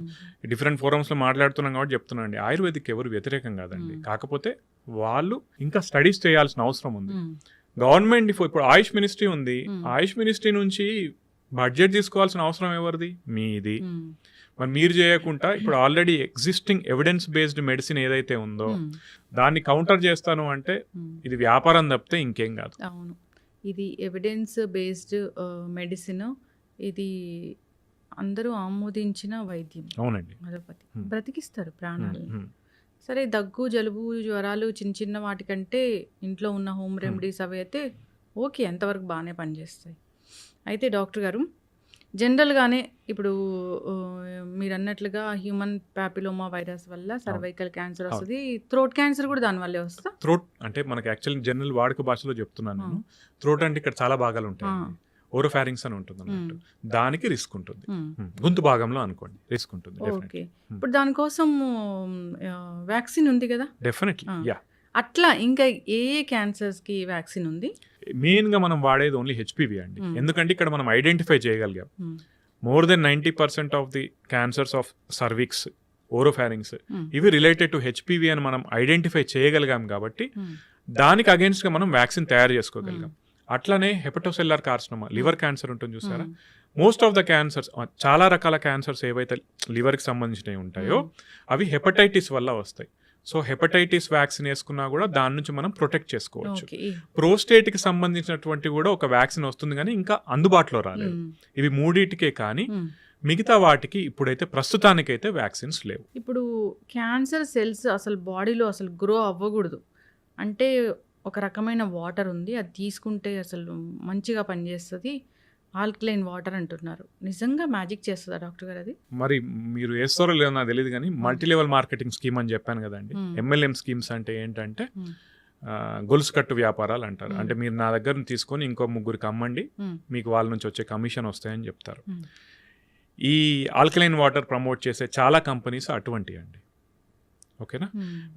B: డిఫరెంట్ ఫోరమ్స్లో మాట్లాడుతున్నాం కాబట్టి చెప్తున్నాను అండి, ఆయుర్వేదిక్ ఎవరు వ్యతిరేకం కాదండి. కాకపోతే వాళ్ళు ఇంకా స్టడీస్ చేయాల్సిన అవసరం ఉంది. గవర్నమెంట్ ఇప్పుడు ఆయుష్ మినిస్ట్రీ ఉంది, ఆయుష్ మినిస్ట్రీ నుంచి బడ్జెట్ తీసుకోవాల్సిన అవసరం ఎవరిది? మీది. మరి మీరు చేయకుండా ఇప్పుడు already existing evidence based medicine ఏదైతే ఉందో దాన్ని కౌంటర్ చేస్తాను అంటే ఇది వ్యాపారం తప్పితే ఇంకేం కాదు.
A: అవును, ఇది ఎవిడెన్స్ బేస్డ్ మెడిసిన్, ఇది అందరూ ఆమోదించిన వైద్యం.
B: అవునండి,
A: అలోపతి బ్రతికిస్తారు ప్రాణాలని. సరే, దగ్గు, జలుబు, జ్వరాలు, చిన్న వాటికంటే ఇంట్లో ఉన్న హోమ్ రెమెడీస్ అవి అయితే ఓకే, ఎంతవరకు బాగానే పనిచేస్తాయి. అయితే డాక్టర్ గారు, జనరల్గానే ఇప్పుడు మీరు అన్నట్లుగా హ్యూమన్ ప్యాపిలోమా వైరస్ వల్ల సర్వైకల్ క్యాన్సర్ వస్తుంది, థ్రోట్ క్యాన్సర్ కూడా దానివల్లే వస్తుంది.
B: థ్రోట్ అంటే మనకి యాక్చువల్లీ జనరల్ వాడుక భాషలో చెప్తున్నాను నేను. థ్రోట్ అంటే ఇక్కడ చాలా భాగాలు ఉంటాయి, ఓరోఫారింగ్స్ అని ఉంటుంది అన్నట్టు, దానికి రిస్క్ ఉంటుంది. గొంతు భాగంలో అనుకోండి రిస్క్ ఉంటుంది.
A: ఓకే, ఇప్పుడు దానికోసం వ్యాక్సిన్ ఉంది కదా?
B: Definitely, yeah.
A: అట్లా ఇంకా ఏ క్యాన్సర్స్ కి వ్యాక్సిన్ ఉంది?
B: మెయిన్ గా మనం వాడేది ఓన్లీ హెచ్పివి అండి. ఎందుకంటే ఇక్కడ మనం ఐడెంటిఫై చేయగలిగాం more than 90% of the cancers of cervix, oropharynx, ఇవి రిలేటెడ్ టు హెచ్పివి అని మనం ఐడెంటిఫై చేయగలిగాం కాబట్టి దానికి అగేన్స్ట్ గా మనం వ్యాక్సిన్ తయారు చేసుకోగలిగాం. అట్లనే హెపటోసెల్లార్ కార్సినోమా, లివర్ క్యాన్సర్ ఉంటుంది చూసారా, మోస్ట్ ఆఫ్ ద క్యాన్సర్స్, చాలా రకాల క్యాన్సర్స్ ఏవైతే లివర్కి సంబంధించినవి ఉంటాయో అవి హెపటైటిస్ వల్ల వస్తాయి. సో హెపటైటిస్ వ్యాక్సిన్ వేసుకున్నా కూడా దాని నుంచి మనం ప్రొటెక్ట్ చేసుకోవచ్చు. ప్రోస్టేట్కి సంబంధించినటువంటి కూడా ఒక వ్యాక్సిన్ వస్తుంది కానీ ఇంకా అందుబాటులో రాలేదు. ఇవి మూడింటికే కానీ మిగతా వాటికి ఇప్పుడైతే ప్రస్తుతానికైతే వ్యాక్సిన్స్ లేవు.
A: ఇప్పుడు క్యాన్సర్ సెల్స్ అసలు బాడీలో అసలు గ్రో అవ్వకూడదు అంటే ఒక రకమైన వాటర్ ఉంది, అది తీసుకుంటే అసలు మంచిగా పనిచేస్తుంది, ఆల్కలైన్ వాటర్ అంటున్నారు. నిజంగా మ్యాజిక్ చేస్తదా డాక్టర్ గారు అది?
B: మరి మీరు వేస్తారో లేదో నాకు తెలియదు కానీ మల్టీ లెవెల్ మార్కెటింగ్ స్కీమ్ అని చెప్పాను కదండి. MLM స్కీమ్స్ అంటే ఏంటంటే గొలుసు కట్టు వ్యాపారాలు అంటారు. అంటే మీరు నా దగ్గర తీసుకొని ఇంకో ముగ్గురికి అమ్మండి, మీకు వాళ్ళ నుంచి వచ్చే కమిషన్ వస్తాయని చెప్తారు. ఈ ఆల్కలైన్ వాటర్ ప్రమోట్ చేసే చాలా కంపెనీస్ అటువంటివి అండి. ఓకేనా,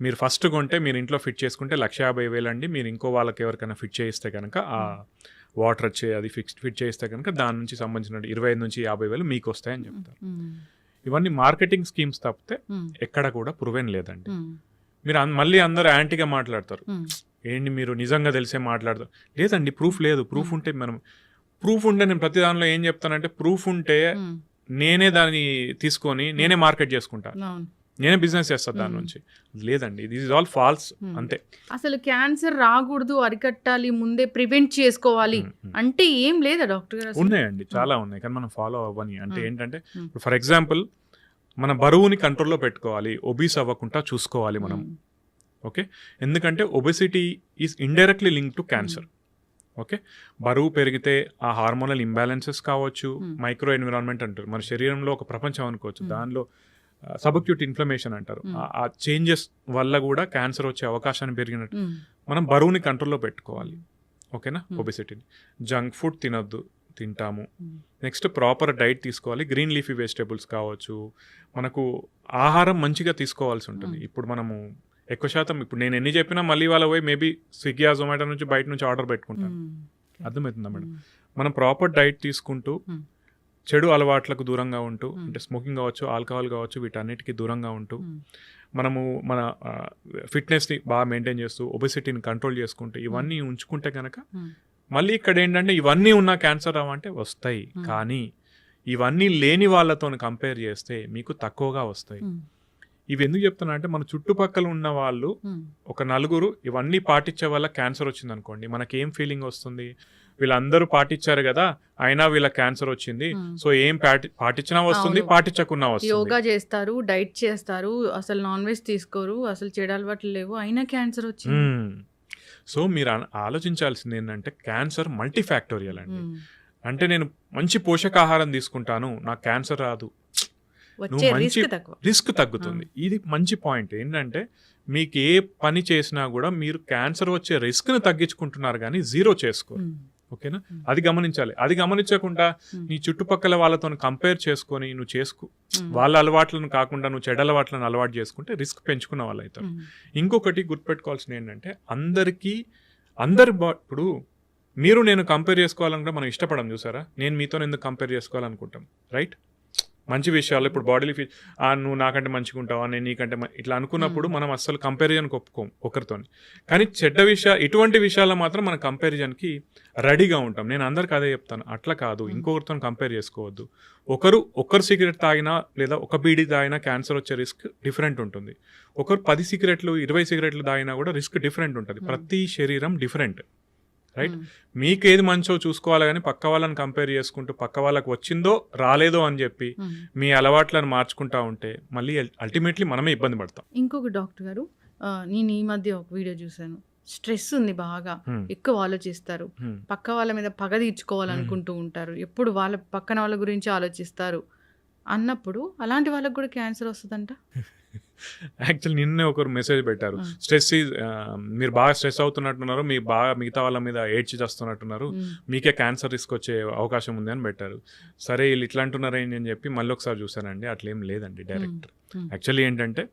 B: మీరు ఫస్ట్ కొంటే మీరు ఇంట్లో ఫిట్ చేసుకుంటే 1,50,000 అండి. మీరు ఇంకో వాళ్ళకి ఎవరికైనా ఫిట్ చేయిస్తే కనుక ఆ వాటర్ వచ్చే అది ఫిట్ చేస్తే కనుక దాని నుంచి సంబంధించిన 25,000 నుంచి 50,000 మీకు వస్తాయని చెప్తారు. ఇవన్నీ మార్కెటింగ్ స్కీమ్స్ తప్పితే ఎక్కడ కూడా ప్రూవెన్ లేదండి. మీరు మళ్ళీ అందరూ యాంటీగా మాట్లాడతారు, ఏంటి మీరు నిజంగా తెలిసే మాట్లాడతారు. లేదండి, ప్రూఫ్ లేదు. ప్రూఫ్ ఉంటే నేను ప్రతి దానిలో ఏం చెప్తానంటే, ప్రూఫ్ ఉంటే నేనే దాన్ని తీసుకొని నేనే మార్కెట్ చేసుకుంటా, నేనే బిజినెస్ చేస్తాను దాని నుంచి. లేదండి, దిస్ ఇస్ ఆల్ ఫాల్స్. అంతే. అసలు
A: క్యాన్సర్ రాకూడదు, అరికట్టాలి, ముందే ప్రివెంట్ చేసుకోవాలి అంటే ఏం లేదా డాక్టర్ గారు?
B: ఉన్నాయండి, చాలా ఉన్నాయి, కానీ మనం ఫాలో అవ్వని. అంటే ఏంటంటే, ఫర్ ఎగ్జాంపుల్ మన బరువుని కంట్రోల్లో పెట్టుకోవాలి, ఒబీస్ అవ్వకుండా చూసుకోవాలి మనం. ఓకే, ఎందుకంటే obesity is indirectly link to cancer. Okay, బరువు పెరిగితే ఆ హార్మోనల్ ఇంబ్యాలెన్సెస్ కావచ్చు, మైక్రో ఎన్విరాన్మెంట్ అంటారు, మన శరీరంలో ఒక ప్రపంచం అనుకోవచ్చు, దానిలో సబ్అక్యూట్ ఇన్ఫ్లమేషన్ అంటారు, ఆ చేంజెస్ వల్ల కూడా క్యాన్సర్ వచ్చే అవకాశాన్ని పెరిగినట్టు మనం బరువుని కంట్రోల్లో పెట్టుకోవాలి. ఓకేనా, ఒబెసిటీని. జంక్ ఫుడ్ తింటాము. నెక్స్ట్ ప్రాపర్ డైట్ తీసుకోవాలి. గ్రీన్ లీఫీ వెజిటేబుల్స్ కావచ్చు, మనకు ఆహారం మంచిగా తీసుకోవాల్సి ఉంటుంది. ఇప్పుడు మనము ఎక్కువ శాతం, ఇప్పుడు నేను ఎన్ని చెప్పినా మళ్ళీ వాళ్ళ పోయి మేబీ స్విగ్గీ జొమాటో నుంచి బయట నుంచి ఆర్డర్ పెట్టుకుంటాను. అర్థమవుతుందా మేడం? మనం ప్రాపర్ డైట్ తీసుకుంటూ చెడు అలవాట్లకు దూరంగా ఉంటూ, అంటే స్మోకింగ్ కావచ్చు, ఆల్కహాల్ కావచ్చు, వీటన్నిటికీ దూరంగా ఉంటూ మనము మన ఫిట్నెస్ని బాగా మెయింటైన్ చేస్తూ ఒబెసిటీని కంట్రోల్ చేసుకుంటూ ఇవన్నీ ఉంచుకుంటే కనుక మళ్ళీ ఇక్కడ ఏంటంటే ఇవన్నీ ఉన్న క్యాన్సర్ రావంటే వస్తాయి, కానీ ఇవన్నీ లేని వాళ్ళతో కంపేర్ చేస్తే మీకు తక్కువగా వస్తాయి. ఇవి ఎందుకు చెప్తున్నా అంటే, మన చుట్టుపక్కల ఉన్న వాళ్ళు ఒక నలుగురు ఇవన్నీ పాటించే వల్ల క్యాన్సర్ వచ్చింది అనుకోండి, మనకేం ఫీలింగ్ వస్తుంది? వీళ్ళందరూ పాటించారు కదా, అయినా వీళ్ళ క్యాన్సర్ వచ్చింది, సో ఏం పాటించినా వస్తుంది, పాటించకున్నా వస్తుంది.
A: యోగా చేస్తారు, డైట్ చేస్తారు, అసలు నాన్ వెజ్ తీసుకోరు, అసలు చెడు అలవాట్లు లేవు, అయినా క్యాన్సర్ వచ్చింది.
B: సో మీరు ఆలోచించాల్సింది ఏంటంటే, క్యాన్సర్ మల్టీ ఫ్యాక్టోరియల్ అండి. అంటే నేను మంచి పోషకాహారం తీసుకుంటాను, నాకు క్యాన్సర్ రాదు, రిస్క్ తగ్గుతుంది. ఇది మంచి పాయింట్. ఏంటంటే, మీకు ఏ పని చేసినా కూడా మీరు క్యాన్సర్ వచ్చే రిస్క్ని తగ్గించుకుంటున్నారు, కానీ జీరో చేసుకోరు. ఓకేనా, అది గమనించాలి. అది గమనించకుండా నీ చుట్టుపక్కల వాళ్ళతో కంపేర్ చేసుకొని నువ్వు వాళ్ళ అలవాట్లను కాకుండా నువ్వు చెడు అలవాట్లను అలవాటు చేసుకుంటే రిస్క్ పెంచుకున్న వాళ్ళు అవుతారు. ఇంకొకటి గుర్తుపెట్టుకోవాల్సింది ఏంటంటే, ఇప్పుడు మీరు నేను కంపేర్ చేసుకోవాలనుకుంటే మనం ఇష్టపడం, చూసారా? నేను మీతో ఎందుకు కంపేర్ చేసుకోవాలనుకుంటాం, రైట్? మంచి విషయాలు, ఇప్పుడు బాడీలో నువ్వు నాకంటే మంచిగా ఉంటావా, నేను నీకంటే ఇట్లా అనుకున్నప్పుడు మనం అస్సలు కంపారిజన్కి ఒప్పుకోం ఒకరితో. కానీ ఇటువంటి విషయాల్లో మాత్రం మనం కంపారిజన్కి రెడీగా ఉంటాం. నేను అందరికి అదే చెప్తాను, అట్లా కాదు, ఇంకొకరితో కంపేర్ చేసుకోవద్దు. ఒకరు సిగరెట్ తాగినా లేదా ఒక బీడీ తాగినా క్యాన్సర్ వచ్చే రిస్క్ డిఫరెంట్ ఉంటుంది. ఒకరు 10 సిగరెట్లు 20 సిగరెట్లు తాగినా కూడా రిస్క్ డిఫరెంట్ ఉంటుంది. ప్రతి శరీరం డిఫరెంట్, రైట్? మీకు ఏది మంచో చూసుకోవాలి, కానీ పక్క వాళ్ళని కంపేర్ చేసుకుంటూ పక్క వాళ్ళకి వచ్చిందో రాలేదో అని చెప్పి మీ అలవాట్లను మార్చుకుంటా ఉంటే మళ్ళీ అల్టిమేట్లీ మనమే ఇబ్బంది పడతాం.
A: ఇంకొక డాక్టర్ గారు, నేను ఈ మధ్య ఒక వీడియో చూశాను, స్ట్రెస్ ఉంది బాగా, ఎక్కువ ఆలోచిస్తారు, పక్క వాళ్ళ మీద పగ తీర్చుకోవాలనుకుంటూ ఉంటారు, ఎప్పుడు వాళ్ళ పక్కన వాళ్ళ గురించి ఆలోచిస్తారు అన్నప్పుడు అలాంటి వాళ్ళకి కూడా క్యాన్సర్ వస్తుందంట.
B: యాక్చువల్లీ నిన్నే ఒకరు మెసేజ్ పెట్టారు, మీరు బాగా స్ట్రెస్ అవుతున్నట్టున్నారు, మీ బాగా మిగతా వాళ్ళ మీద ఏడ్చి చేస్తున్నట్టున్నారు, మీకే క్యాన్సర్ రిస్క్ వచ్చే అవకాశం ఉంది అని పెట్టారు. సరే వీళ్ళు ఇట్లా అంటున్నారేంటి అని చెప్పి మళ్ళీ ఒకసారి చూసానండి, అట్లేం లేదండి. డైరెక్ట్ యాక్చువల్లీ ఏంటంటే,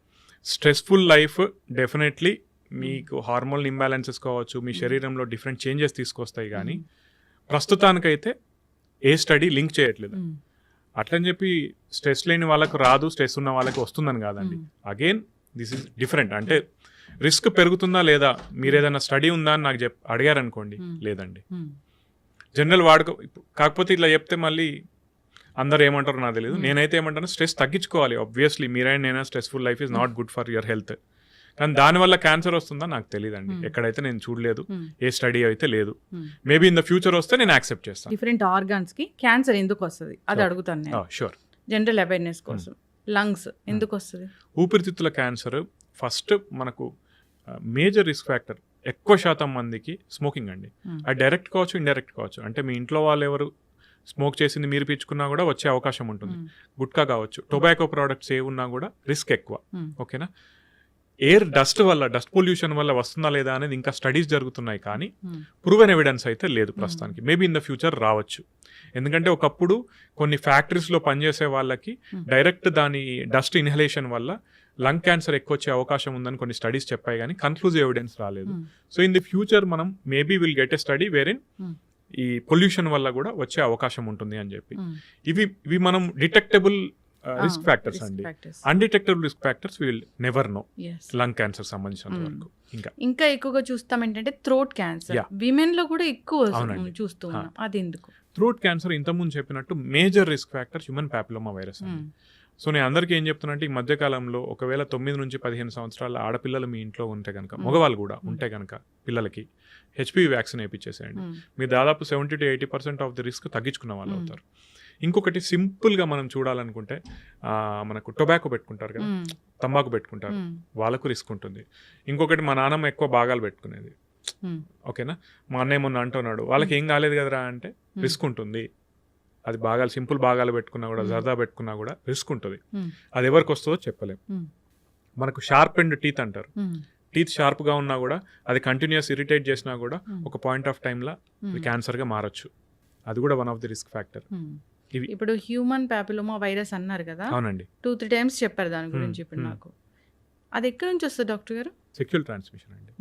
B: స్ట్రెస్ఫుల్ లైఫ్ డెఫినెట్లీ మీకు హార్మోనల్ ఇంబ్యాలెన్సెస్ కావచ్చు, మీ శరీరంలో డిఫరెంట్ చేంజెస్ తీసుకొస్తాయి, కానీ ప్రస్తుతానికైతే ఏ స్టడీ లింక్ చేయట్లేదు. అట్లని చెప్పి స్ట్రెస్ లేని వాళ్ళకు రాదు, స్ట్రెస్ ఉన్న వాళ్ళకి వస్తుందని కాదండి. Again this is different. అంటే రిస్క్ పెరుగుతుందా లేదా, మీరు ఏదైనా స్టడీ ఉందా అని నాకు అడిగారనుకోండి, లేదండి. జనరల్ కాకపోతే ఇట్లా చెప్తే మళ్ళీ అందరు ఏమంటారో నాకు తెలియదు. నేనైతే ఏమంటాను, స్ట్రెస్ తగ్గించుకోవాలి. ఆబ్వియస్లీ మీరైనా stressful life is not good for your health. కానీ దానివల్ల క్యాన్సర్ వస్తుందా నాకు తెలియదండి, ఎక్కడైతే నేను చూడలేదు, ఏ స్టడీ అయితే లేదు. మేబీ ఇన్ ద ఫ్యూచర్ వస్తే నేను యాక్సెప్ట్ చేస్తాను.
A: డిఫరెంట్ ఆర్గాన్స్ కి క్యాన్సర్ ఎందుకు వస్తుంది అది అడుగుతాను నేను.
B: షూర్.
A: జనరల్ అవేర్నెస్ కోసం. లంగ్స్ ఎందుకు వస్తుంది?
B: ఊపిరితిత్తుల క్యాన్సర్ ఫస్ట్ మనకు మేజర్ రిస్క్ ఫ్యాక్టర్ ఎక్కువ శాతం మందికి స్మోకింగ్ అండి. అది డైరెక్ట్ కావచ్చు, ఇండైరెక్ట్ కావచ్చు. అంటే మీ ఇంట్లో వాళ్ళు ఎవరు స్మోక్ చేసింది మీరు పీల్చుకున్నా కూడా వచ్చే అవకాశం ఉంటుంది. గుట్కా కావచ్చు, టొబాకో ప్రోడక్ట్స్ ఏ ఉన్నా కూడా రిస్క్ ఎక్కువ. ఓకేనా. ఎయిర్ డస్ట్ పొల్యూషన్ వల్ల వస్తుందా లేదా అనేది ఇంకా స్టడీస్ జరుగుతున్నాయి, కానీ ప్రూవెన్ ఎవిడెన్స్ అయితే లేదు ప్రస్తుతానికి. మేబీ ఇన్ ద ఫ్యూచర్ రావచ్చు. ఎందుకంటే ఒకప్పుడు కొన్ని ఫ్యాక్టరీస్లో పనిచేసే వాళ్ళకి డైరెక్ట్ దాని డస్ట్ ఇన్హలేషన్ వల్ల లంగ్ క్యాన్సర్ ఎక్కువ వచ్చే అవకాశం ఉందని కొన్ని స్టడీస్ చెప్పాయి, కానీ కన్క్లూజివ్ ఎవిడెన్స్ రాలేదు. సో ఇన్ ది ఫ్యూచర్ మనం maybe will get a study wherein ఈ పొల్యూషన్ వల్ల కూడా వచ్చే అవకాశం ఉంటుంది అని చెప్పి. ఇవి మనం డిటెక్టబుల్ రిస్క్ ఫ్యాక్టర్స్ అండి. Undetectable risk factors will never know lung cancer సంబంధించినంత వరకు.
A: ఇంకా ఎక్కువగా చూస్తాం ఏంటంటే థ్రోట్ క్యాన్సర్, విమెన్ లో కూడా ఎక్కువ చూస్తున్నాం. అది ఎందుకు?
B: థ్రోట్ క్యాన్సర్ ఇంతకుముందు చెప్పినట్టు major risk factor human papilloma virus అండి. సో నేను అందరికీ ఏం చెప్తున్నా అంటే, ఈ మధ్యకాలంలో ఒకవేళ 9 నుంచి 15 సంవత్సరాల ఆడపిల్లలు మీ ఇంట్లో ఉంటే కనుక, మగవాళ్ళు కూడా ఉంటే కనుక, పిల్లలకి హెచ్పివి వ్యాక్సిన్ వేయించేసేయండి. మీరు దాదాపు 70 to 80% ఆఫ్ ది రిస్క్ తగ్గించుకున్న వాళ్ళు అవుతారు. ఇంకొకటి సింపుల్గా మనం చూడాలనుకుంటే, మనకు టొబాకో పెట్టుకుంటారు కదా, తంబాకు పెట్టుకుంటారు, వాళ్ళకు రిస్క్ ఉంటుంది. ఇంకొకటి మా నాన్నమ్మ ఎక్కువ భాగాలు పెట్టుకునేది. ఓకేనా. మా అన్నయ్య మొన్న అంటున్నాడు, వాళ్ళకి ఏం కాలేదు కదరా అంటే, రిస్క్ ఉంటుంది. అది భాగాలు, సింపుల్ భాగాలు పెట్టుకున్నా కూడా, జర్దా పెట్టుకున్నా కూడా రిస్క్ ఉంటుంది. అది ఎవరికి వస్తుందో చెప్పలేం. మనకు షార్ప్ అండ్ టీత్ అంటారు. టీత్ షార్ప్గా ఉన్నా కూడా అది కంటిన్యూస్ ఇరిటేట్ చేసినా కూడా ఒక పాయింట్ ఆఫ్ టైంలో క్యాన్సర్గా మారచ్చు. అది కూడా one of the risk factor.
A: ఇప్పుడు హ్యూమన్ ప్యాపిలోమా వైరస్ అన్నారు కదా,
B: అవునండి,
A: 2-3 టైమ్స్ చెప్పారు దాని గురించి. ఇప్పుడు నాకు అది ఎక్కడి నుంచి వస్తుంది డాక్టర్ గారు?
B: సెక్షువల్ ట్రాన్స్మిషన్ అండి.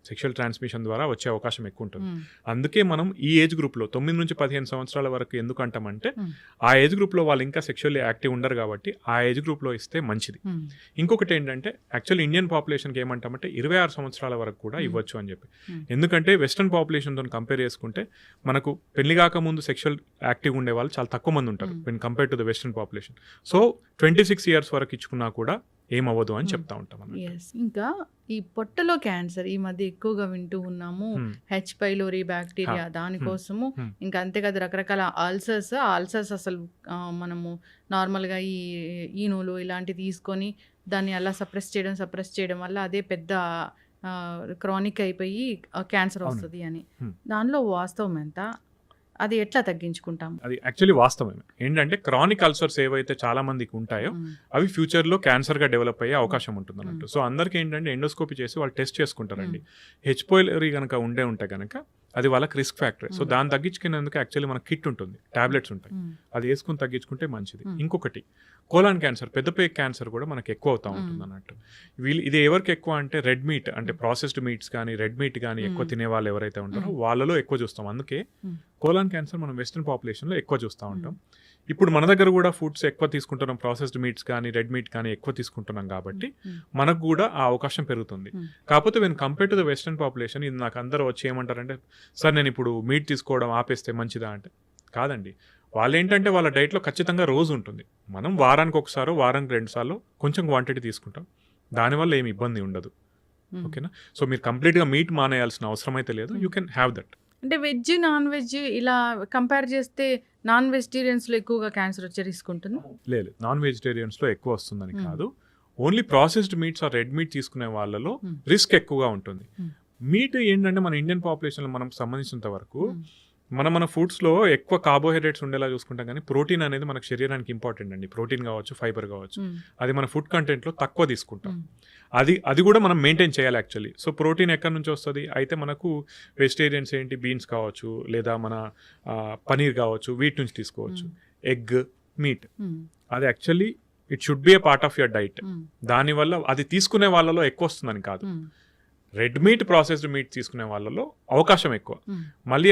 B: సెక్షువల్ ట్రాన్స్మిషన్ ద్వారా వచ్చే అవకాశం ఎక్కువ ఉంటుంది. అందుకే మనం ఈ ఏజ్ గ్రూప్లో 9 నుంచి 15 సంవత్సరాల వరకు ఎందుకు అంటామంటే, ఆ ఏజ్ గ్రూప్లో వాళ్ళు ఇంకా సెక్షువల్లీ యాక్టివ్ ఉండరు కాబట్టి ఆ ఏజ్ గ్రూప్లో ఇస్తే మంచిది. ఇంకొకటి ఏంటంటే, యాక్చువల్లీ ఇండియన్ పాపులేషన్కి ఏమంటామంటే 26 సంవత్సరాల వరకు కూడా ఇవ్వచ్చు అని చెప్పి. ఎందుకంటే వెస్ట్రన్ పాపులేషన్తో కంపేర్ చేసుకుంటే మనకు పెళ్లి కాకముందు సెక్షువల్ యాక్టివ్ ఉండే వాళ్ళు చాలా తక్కువ మంది ఉంటారు when compare to the western population. So 26 years వరకు ఇచ్చుకున్నా కూడా ఏమవ్వదు అని చెప్తా ఉంటాం.
A: ఇంకా ఈ పొట్టలో క్యాన్సర్ ఈ మధ్య ఎక్కువగా వింటూ ఉన్నాము. హెచ్ పైలోరీ బ్యాక్టీరియా, దానికోసము ఇంకా అంతే కదా, రకరకాల ఆల్సర్స్ అసలు మనము నార్మల్గా ఈ ఈనులు ఇలాంటివి తీసుకొని దాన్ని అలా సప్రెస్ చేయడం వల్ల అదే పెద్ద క్రానిక్ అయిపోయి క్యాన్సర్ వస్తుంది అని. దానిలో వాస్తవం ఎంత? అది ఎట్లా తగ్గించుకుంటాం?
B: అది యాక్చువల్లీ వాస్తవమే. ఏంటంటే క్రానిక్ అల్సర్స్ ఏవైతే చాలా మందికి ఉంటాయో అవి ఫ్యూచర్లో క్యాన్సర్గా డెవలప్ అయ్యే అవకాశం ఉంటుంది అన్నట్టు. సో అందరికీ ఏంటంటే ఎండోస్కోపీ చేసి వాళ్ళు టెస్ట్ చేసుకుంటారండి. హెచ్ పైలోరీ కనుక ఉంటే కనుక అది వాళ్ళకి రిస్క్ ఫ్యాక్టర్. సో దాన్ని తగ్గించుకునేందుకు యాక్చువల్లీ మనకు కిట్ ఉంటుంది, టాబ్లెట్స్ ఉంటాయి, అది వేసుకుని తగ్గించుకుంటే మంచిది. ఇంకొకటి కోలాన్ క్యాన్సర్, పెద్దపే క్యాన్సర్ కూడా మనకు ఎక్కువ అవుతూ ఉంటుంది అన్నట్టు. ఇది ఎవరికి ఎక్కువ అంటే రెడ్ మీట్, అంటే ప్రాసెస్డ్ మీట్స్ కానీ రెడ్ మీట్ కానీ ఎక్కువ తినే వాళ్ళు ఎవరైతే ఉంటారో వాళ్ళలో ఎక్కువ చూస్తాం. అందుకే కోలాన్ క్యాన్సర్ మనం వెస్ట్రన్ పాపులేషన్లో ఎక్కువ చూస్తూ ఉంటాం. ఇప్పుడు మన దగ్గర కూడా ఫుడ్స్ ఎక్కువ తీసుకుంటున్నాం, ప్రాసెస్డ్ మీట్స్ కానీ రెడ్ మీట్ కానీ ఎక్కువ తీసుకుంటున్నాం కాబట్టి మనకు కూడా ఆ అవకాశం పెరుగుతుంది. కాకపోతే when compare to the western population, ఇది నాకు అందరూ వచ్చి ఏమంటారంటే, సార్ నేను ఇప్పుడు మీట్ తీసుకోవడం ఆపేస్తే మంచిదా అంటే, కాదండి. వాళ్ళు ఏంటంటే వాళ్ళ డైట్లో ఖచ్చితంగా రోజు ఉంటుంది. మనం వారానికి ఒకసారో వారానికి 2 సార్లు కొంచెం క్వాంటిటీ తీసుకుంటాం, దానివల్ల ఏమి ఇబ్బంది ఉండదు. ఓకేనా. సో మీరు కంప్లీట్గా మీట్ మానేయాల్సిన అవసరం అయితే లేదు. You can have that.
A: అంటే వెజ్ నాన్ వెజ్ ఇలా కంపేర్ చేస్తే నాన్ వెజిటేరియన్స్లో ఎక్కువగా క్యాన్సర్ వచ్చే రిస్క్ ఉంటుంది?
B: లేదు, నాన్ వెజిటేరియన్స్లో ఎక్కువ వస్తుందని కాదు. Only processed meats or red meat తీసుకునే వాళ్ళలో రిస్క్ ఎక్కువగా ఉంటుంది. మీట్ ఏంటంటే మన ఇండియన్ పాపులేషన్లో మనం సంబంధించినంత వరకు మన ఫుడ్స్లో ఎక్కువ కార్బోహైడ్రేట్స్ ఉండేలా చూసుకుంటాం, కానీ ప్రోటీన్ అనేది మనకు శరీరానికి ఇంపార్టెంట్ అండి. ప్రోటీన్ కావచ్చు, ఫైబర్ కావచ్చు, అది మన ఫుడ్ కంటెంట్లో తక్కువ తీసుకుంటాం. అది కూడా మనం మెయింటైన్ చేయాలి యాక్చువల్లీ. సో ప్రోటీన్ ఎక్కడి నుంచి వస్తుంది అయితే, మనకు వెజిటేరియన్స్ ఏంటి, బీన్స్ కావచ్చు, లేదా మన పనీర్ కావచ్చు, వీటి నుంచి తీసుకోవచ్చు. ఎగ్, మీట్, అది actually it should be A part of your diet. దానివల్ల అది తీసుకునే వాళ్ళలో ఎక్కువ వస్తుందని కాదు. రెడ్ మీట్, ప్రాసెస్డ్ మీట్ తీసుకునే వాళ్ళలో అవకాశం ఎక్కువ. మళ్ళీ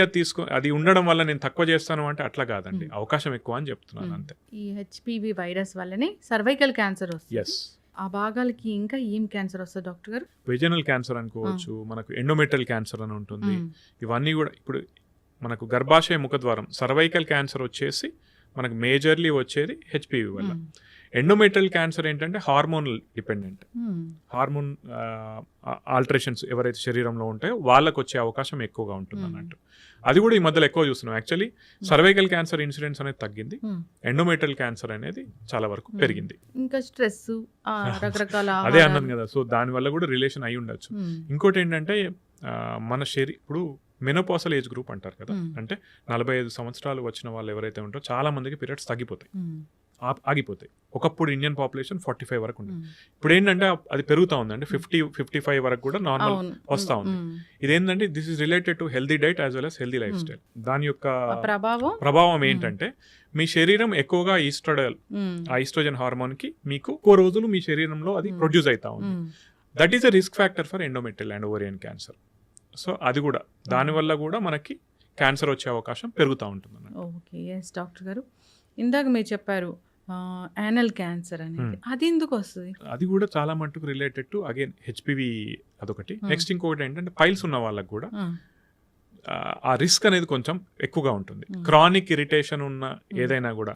B: అది ఉండడం వల్ల నేను తక్కువ చేస్తాను అంటే అట్లా కాదండి, అవకాశం ఎక్కువ అని చెప్తున్నాను అంతే.
A: ఈ హెచ్పివి వైరస్ వల్లనే సర్వైకల్ క్యాన్సర్ వస్తుంది.
B: ఎస్.
A: ఆ భాగాలకి ఇంకా ఏం క్యాన్సర్ వస్తుంది డాక్టర్ గారు?
B: వెజనల్ క్యాన్సర్ అనుకోవచ్చు, మనకు ఎండోమెట్రియల్ క్యాన్సర్ అని ఉంటుంది. ఇవన్నీ కూడా ఇప్పుడు మనకు గర్భాశయ ముఖద్వారం సర్వైకల్ క్యాన్సర్ వచ్చేసి మనకు మేజర్లీ వచ్చేది హెచ్పివి వల్ల. ఎండోమెట్రియల్ క్యాన్సర్ ఏంటంటే హార్మోనల్ డిపెండెంట్, హార్మోన్ ఆల్టరేషన్స్ ఎవరైతే శరీరంలో ఉంటాయో వాళ్ళకు వచ్చే అవకాశం ఎక్కువగా ఉంటుంది అన్నట్టు. అది కూడా ఈ మధ్యలో ఎక్కువ చూస్తున్నాం. యాక్చువల్లీ సర్వైకల్ క్యాన్సర్ ఇన్సిడెన్స్ అనేది తగ్గింది, ఎండోమెట్రియల్ క్యాన్సర్ అనేది చాలా వరకు పెరిగింది.
A: ఇంకా స్ట్రెస్, రకరకాల
B: అదే అన్నాను కదా, సో దానివల్ల కూడా రిలేషన్ అయి ఉండొచ్చు. ఇంకోటి ఏంటంటే మన ఇప్పుడు మెనోపాసల్ ఏజ్ గ్రూప్ అంటారు కదా, అంటే 45 సంవత్సరాలు వచ్చిన వాళ్ళు ఎవరైతే ఉంటారో చాలా మందికి పీరియడ్స్ తగ్గిపోతాయి, ఆగిపోతాయి. ఒకప్పుడు ఇండియన్ పాపులేషన్ 45 వరకు ఉంది. ఇప్పుడు ఏంటంటే అది పెరుగుతా ఉందండి, 50-55 వరకు కూడా నార్మల్ వస్తూ ఉంది. ఇదేంటంటే this is related to healthy diet as well as healthy life style. దాని యొక్క ప్రభావం ఏంటంటే మీ శరీరం ఎక్కువగా ఆ ఈస్ట్రోజన్ హార్మోన్ కి మీకు ఎక్కువ రోజులు మీ శరీరంలో అది ప్రొడ్యూస్ అవుతా ఉంది. That is a risk factor for endometrial and ovarian cancer. So అది కూడా దానివల్ల కూడా మనకి క్యాన్సర్ వచ్చే అవకాశం పెరుగుతూ ఉంటుంది.
A: ఓకే, ఎస్ డాక్టర్ గారు, ఇందాక మీరు చెప్పారు యానల్ క్యాన్సర్ అనేది, అది ఎందుకు వస్తుంది? అది
B: కూడా చాలా మటుకు రిలేటెడ్ టు అగైన్ హెచ్పివి అదొకటి. నెక్స్ట్ ఇంకొకటి ఏంటంటే పైల్స్ ఉన్న వాళ్ళకి కూడా ఆ రిస్క్ అనేది కొంచెం ఎక్కువగా ఉంటుంది. క్రానిక్ ఇరిటేషన్ ఉన్న ఏదైనా కూడా,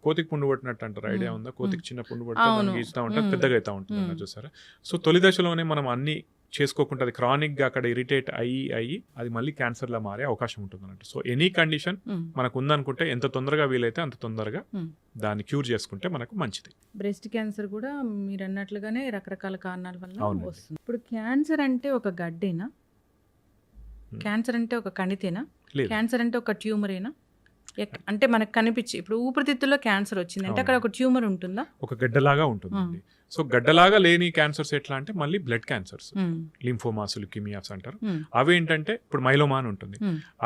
B: కోతికి పుండు పట్టినట్టు అంటారు, ఐడియా ఉందా? కోతికి చిన్న పుండు పడితే గీస్తూ ఉంటుంది, పెద్దగా అవుతా ఉంటుంది అన్న చూసారా. సో తొలి దశలోనే మనం అన్ని చేసుకోకుండా అది క్రానిక్ గా అక్కడ ఇరిటేట్ అయ్యి అది మళ్ళీ క్యాన్సర్ లా మారే అవకాశం ఉంటుంది అన్నట్టు. సో ఎనీ కండిషన్ మనకు ఉందనుకుంటే ఎంత తొందరగా వీలైతే అంత తొందరగా దాన్ని క్యూర్ చేసుకుంటే మనకు మంచిది.
A: బ్రెస్ట్ క్యాన్సర్ కూడా మీరు అన్నట్లుగానే రకరకాల కారణాల వల్ల వస్తుంది. ఇప్పుడు క్యాన్సర్ అంటే ఒక గడ్డేనా? క్యాన్సర్ అంటే ఒక కణితేనా? క్యాన్సర్ అంటే ఒక ట్యూమరేనా? అంటే మనకు కనిపించి ఇప్పుడు ఊపిరితిత్తుల్లో క్యాన్సర్ వచ్చింది అంటే అక్కడ ఒక ట్యూమర్ ఉంటుందా?
B: ఒక గడ్డలాగా ఉంటుందండి. సో గడ్డలాగా లేని క్యాన్సర్స్ ఎట్లా అంటే మళ్ళీ బ్లడ్ క్యాన్సర్స్, లింఫోమాస్, ల్యూకీమియాస్ అంటారు. అవేంటంటే ఇప్పుడు మైలోమా అని ఉంటుంది,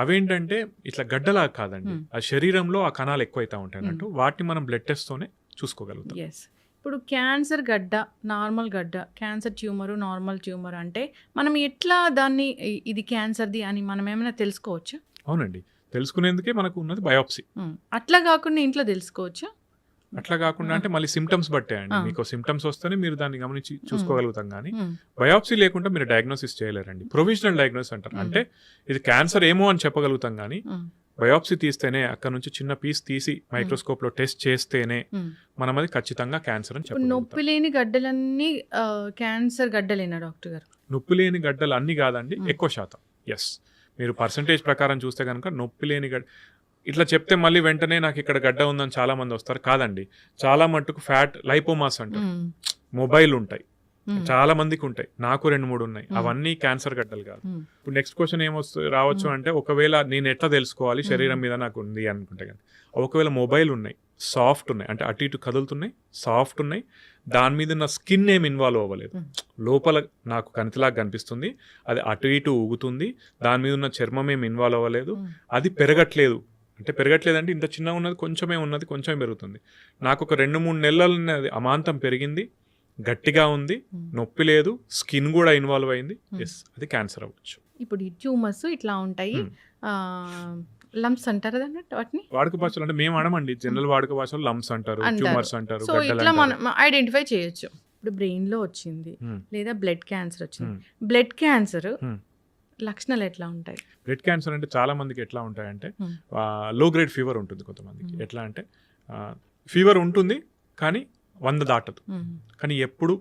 B: అవేంటంటే ఇట్లా గడ్డలాగా కాదండి, ఆ శరీరంలో ఆ కణాలు ఎక్కువైతా ఉంటాయి అన్నట్టు. వాటిని మనం బ్లడ్ టెస్ట్ తోనే చూసుకోగలుగుతాం.
A: ఇప్పుడు క్యాన్సర్ గడ్డ, నార్మల్ గడ్డ, క్యాన్సర్ ట్యూమరు, నార్మల్ ట్యూమర్ అంటే మనం ఎట్లా దాన్ని ఇది క్యాన్సర్ది అని మనం ఏమైనా తెలుసుకోవచ్చా?
B: అవునండి, తెలుసుకునేందుకే మనకు ఉన్నది బయోప్సీ.
A: అట్లా కాకుండా ఇంట్లో తెలుసుకోవచ్చా?
B: అట్లా కాకుండా అంటే మళ్ళీ సిమ్టమ్స్ బట్టే అండి. మీకు సిమ్టమ్స్ వస్తేనే మీరు దాన్ని గమనించి చూసుకోగలుగుతాం, కానీ బయోప్సీ లేకుండా మీరు డయాగ్నోసిస్ చేయలేరండి. ప్రొవిజనల్ డయాగ్నోసిస్ అంటారు, అంటే ఇది క్యాన్సర్ ఏమో అని చెప్పగలుగుతాం, కానీ బయోప్సీ తీస్తేనే అక్కడ నుంచి చిన్న పీస్ తీసి మైక్రోస్కోప్ లో టెస్ట్ చేస్తేనే మనం అది ఖచ్చితంగా క్యాన్సర్ అని చెప్పగలుగుతాం.
A: నొప్పి లేని గడ్డలన్నీ క్యాన్సర్ గడ్డలేనా డాక్టర్ గారు?
B: నొప్పి లేని గడ్డలు అన్ని కాదండి, ఎక్కువ శాతం. ఎస్, మీరు పర్సంటేజ్ ప్రకారం చూస్తే కనుక నొప్పి లేని గడ్డ ఇట్లా చెప్తే మళ్ళీ వెంటనే నాకు ఇక్కడ గడ్డ ఉందని చాలా మంది వస్తారు. కాదండి, చాలా మట్టుకు ఫ్యాట్ లైపోమాస్ అంటారు, మొబైల్ ఉంటాయి, చాలా మందికి ఉంటాయి, నాకు 2-3 ఉన్నాయి. అవన్నీ క్యాన్సర్ గడ్డలు కాదు. ఇప్పుడు నెక్స్ట్ క్వశ్చన్ రావచ్చు అంటే, ఒకవేళ నేను ఎట్లా తెలుసుకోవాలి శరీరం మీద నాకు ఉంది అనుకుంటే కానీ, ఒకవేళ మొబైల్ ఉన్నాయి, సాఫ్ట్ ఉన్నాయి, అంటే అటు ఇటు కదులుతున్నాయి, సాఫ్ట్ ఉన్నాయి, దాని మీద నా స్కిన్ ఏమి ఇన్వాల్వ్ అవ్వలేదు, లోపల నాకు కణితిలాగా కనిపిస్తుంది, అది అటు ఇటు ఊగుతుంది, దాని మీద ఉన్న చర్మం ఏమి ఇన్వాల్వ్ అవ్వలేదు, అది పెరగట్లేదు. అంటే పెరగట్లేదంటే ఇంత చిన్నగా ఉన్నది, కొంచెమే ఉన్నది, కొంచెం పెరుగుతుంది. నాకు ఒక 2-3 నెలలు అమాంతం పెరిగింది, గట్టిగా ఉంది, నొప్పి లేదు, స్కిన్ కూడా ఇన్వాల్వ్ అయింది, ఎస్, అది క్యాన్సర్ అవ్వచ్చు.
A: ఇప్పుడు ఈ ట్యూమర్స్ ఇట్లా ఉంటాయి, లంప్స్ అంటారు అన్నట్టు వాటిని
B: వాడుక భాషలో, అంటే మేము అనమండి, జనరల్ వాడుక భాషలో లంప్స్ అంటారు, ట్యూమర్స్ అంటారు.
A: సో ఇట్లా మనం ఐడెంటిఫై చేయొచ్చు. ఇప్పుడు బ్రెయిన్ లో వచ్చింది లేదా బ్లడ్ క్యాన్సర్ వచ్చింది, బ్లడ్ క్యాన్సర్ లక్షణాలు ఎట్లా ఉంటాయి?
B: బ్లడ్ క్యాన్సర్ అంటే చాలా మందికి ఎట్లా ఉంటాయంటే, లో గ్రేడ్ ఫీవర్ ఉంటుంది కొంతమందికి. ఎట్లా అంటే ఫీవర్ ఉంటుంది కానీ 100 దాటదు, కానీ ఎప్పుడు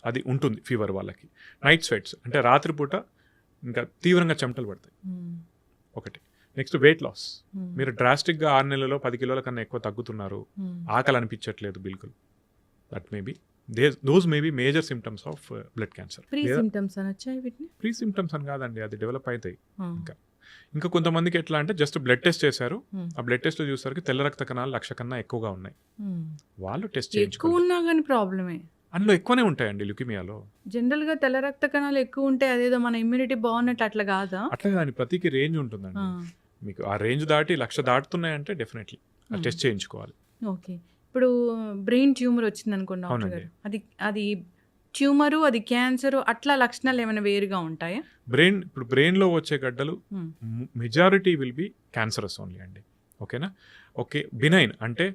B: అది ఉంటుంది ఫీవర్ వాళ్ళకి. నైట్ స్వెట్స్ అంటే రాత్రిపూట ఇంకా తీవ్రంగా చెమటలు పడతాయి ఒకటి. నెక్స్ట్ వెయిట్ లాస్, మీరు డ్రాస్టిక్గా 6 నెలల్లో 10 కిలోల కన్నా ఎక్కువ తగ్గుతున్నారు, ఆకలి అనిపించట్లేదు బిల్కుల్, that may be those may be major symptoms of blood cancer.
A: Pre symptoms అనొచ్చాయి వీటిని?
B: ప్రీ సిమ్టమ్స్ అని కాదండి, అది డెవలప్ అవుతాయి. ఇంకా కొంతమందికి ఎట్లా అంటే జస్ట్ బ్లడ్ టెస్ట్ చేశారు, ఆ బ్లడ్ టెస్ట్ లో చూసారు తెల్ల రక్త కణాలు 1,00,000 కన్నా ఎక్కువగా ఉన్నాయి, వాళ్ళు టెస్ట్
A: చేయించుకున్నా ప్రాబ్లమే.
B: అందులో ఎక్కువనే ఉంటాయండి ల్యూకీమియాలో.
A: జనరల్ గా తెల్ల రక్త కణాలు ఎక్కువ ఉంటాయి, అదేదో మన ఇమ్యూనిటీ బాగున్నట్టు అట్లా కాదా?
B: అట్లా కాదు, ప్రతికి రేంజ్ ఉంటుందండి. మీకు ఆ రేంజ్ దాటి 1,00,000 దాటుతున్నాయంటే డెఫినెట్లీ టెస్ట్ చేయించుకోవాలి.
A: ఓకే, ఇప్పుడు బ్రెయిన్ ట్యూమర్ వచ్చింది అనుకోండి డాక్టర్ గారు, అది ట్యూమరు, అది క్యాన్సర్, అట్లా లక్షణాలు ఏమైనా వేరుగా ఉంటాయా?
B: ఇప్పుడు బ్రెయిన్ లో వచ్చే గడ్డలు majority will be cancerous only అండి. ఓకేనా? ఓకే, బినైన్ అంటే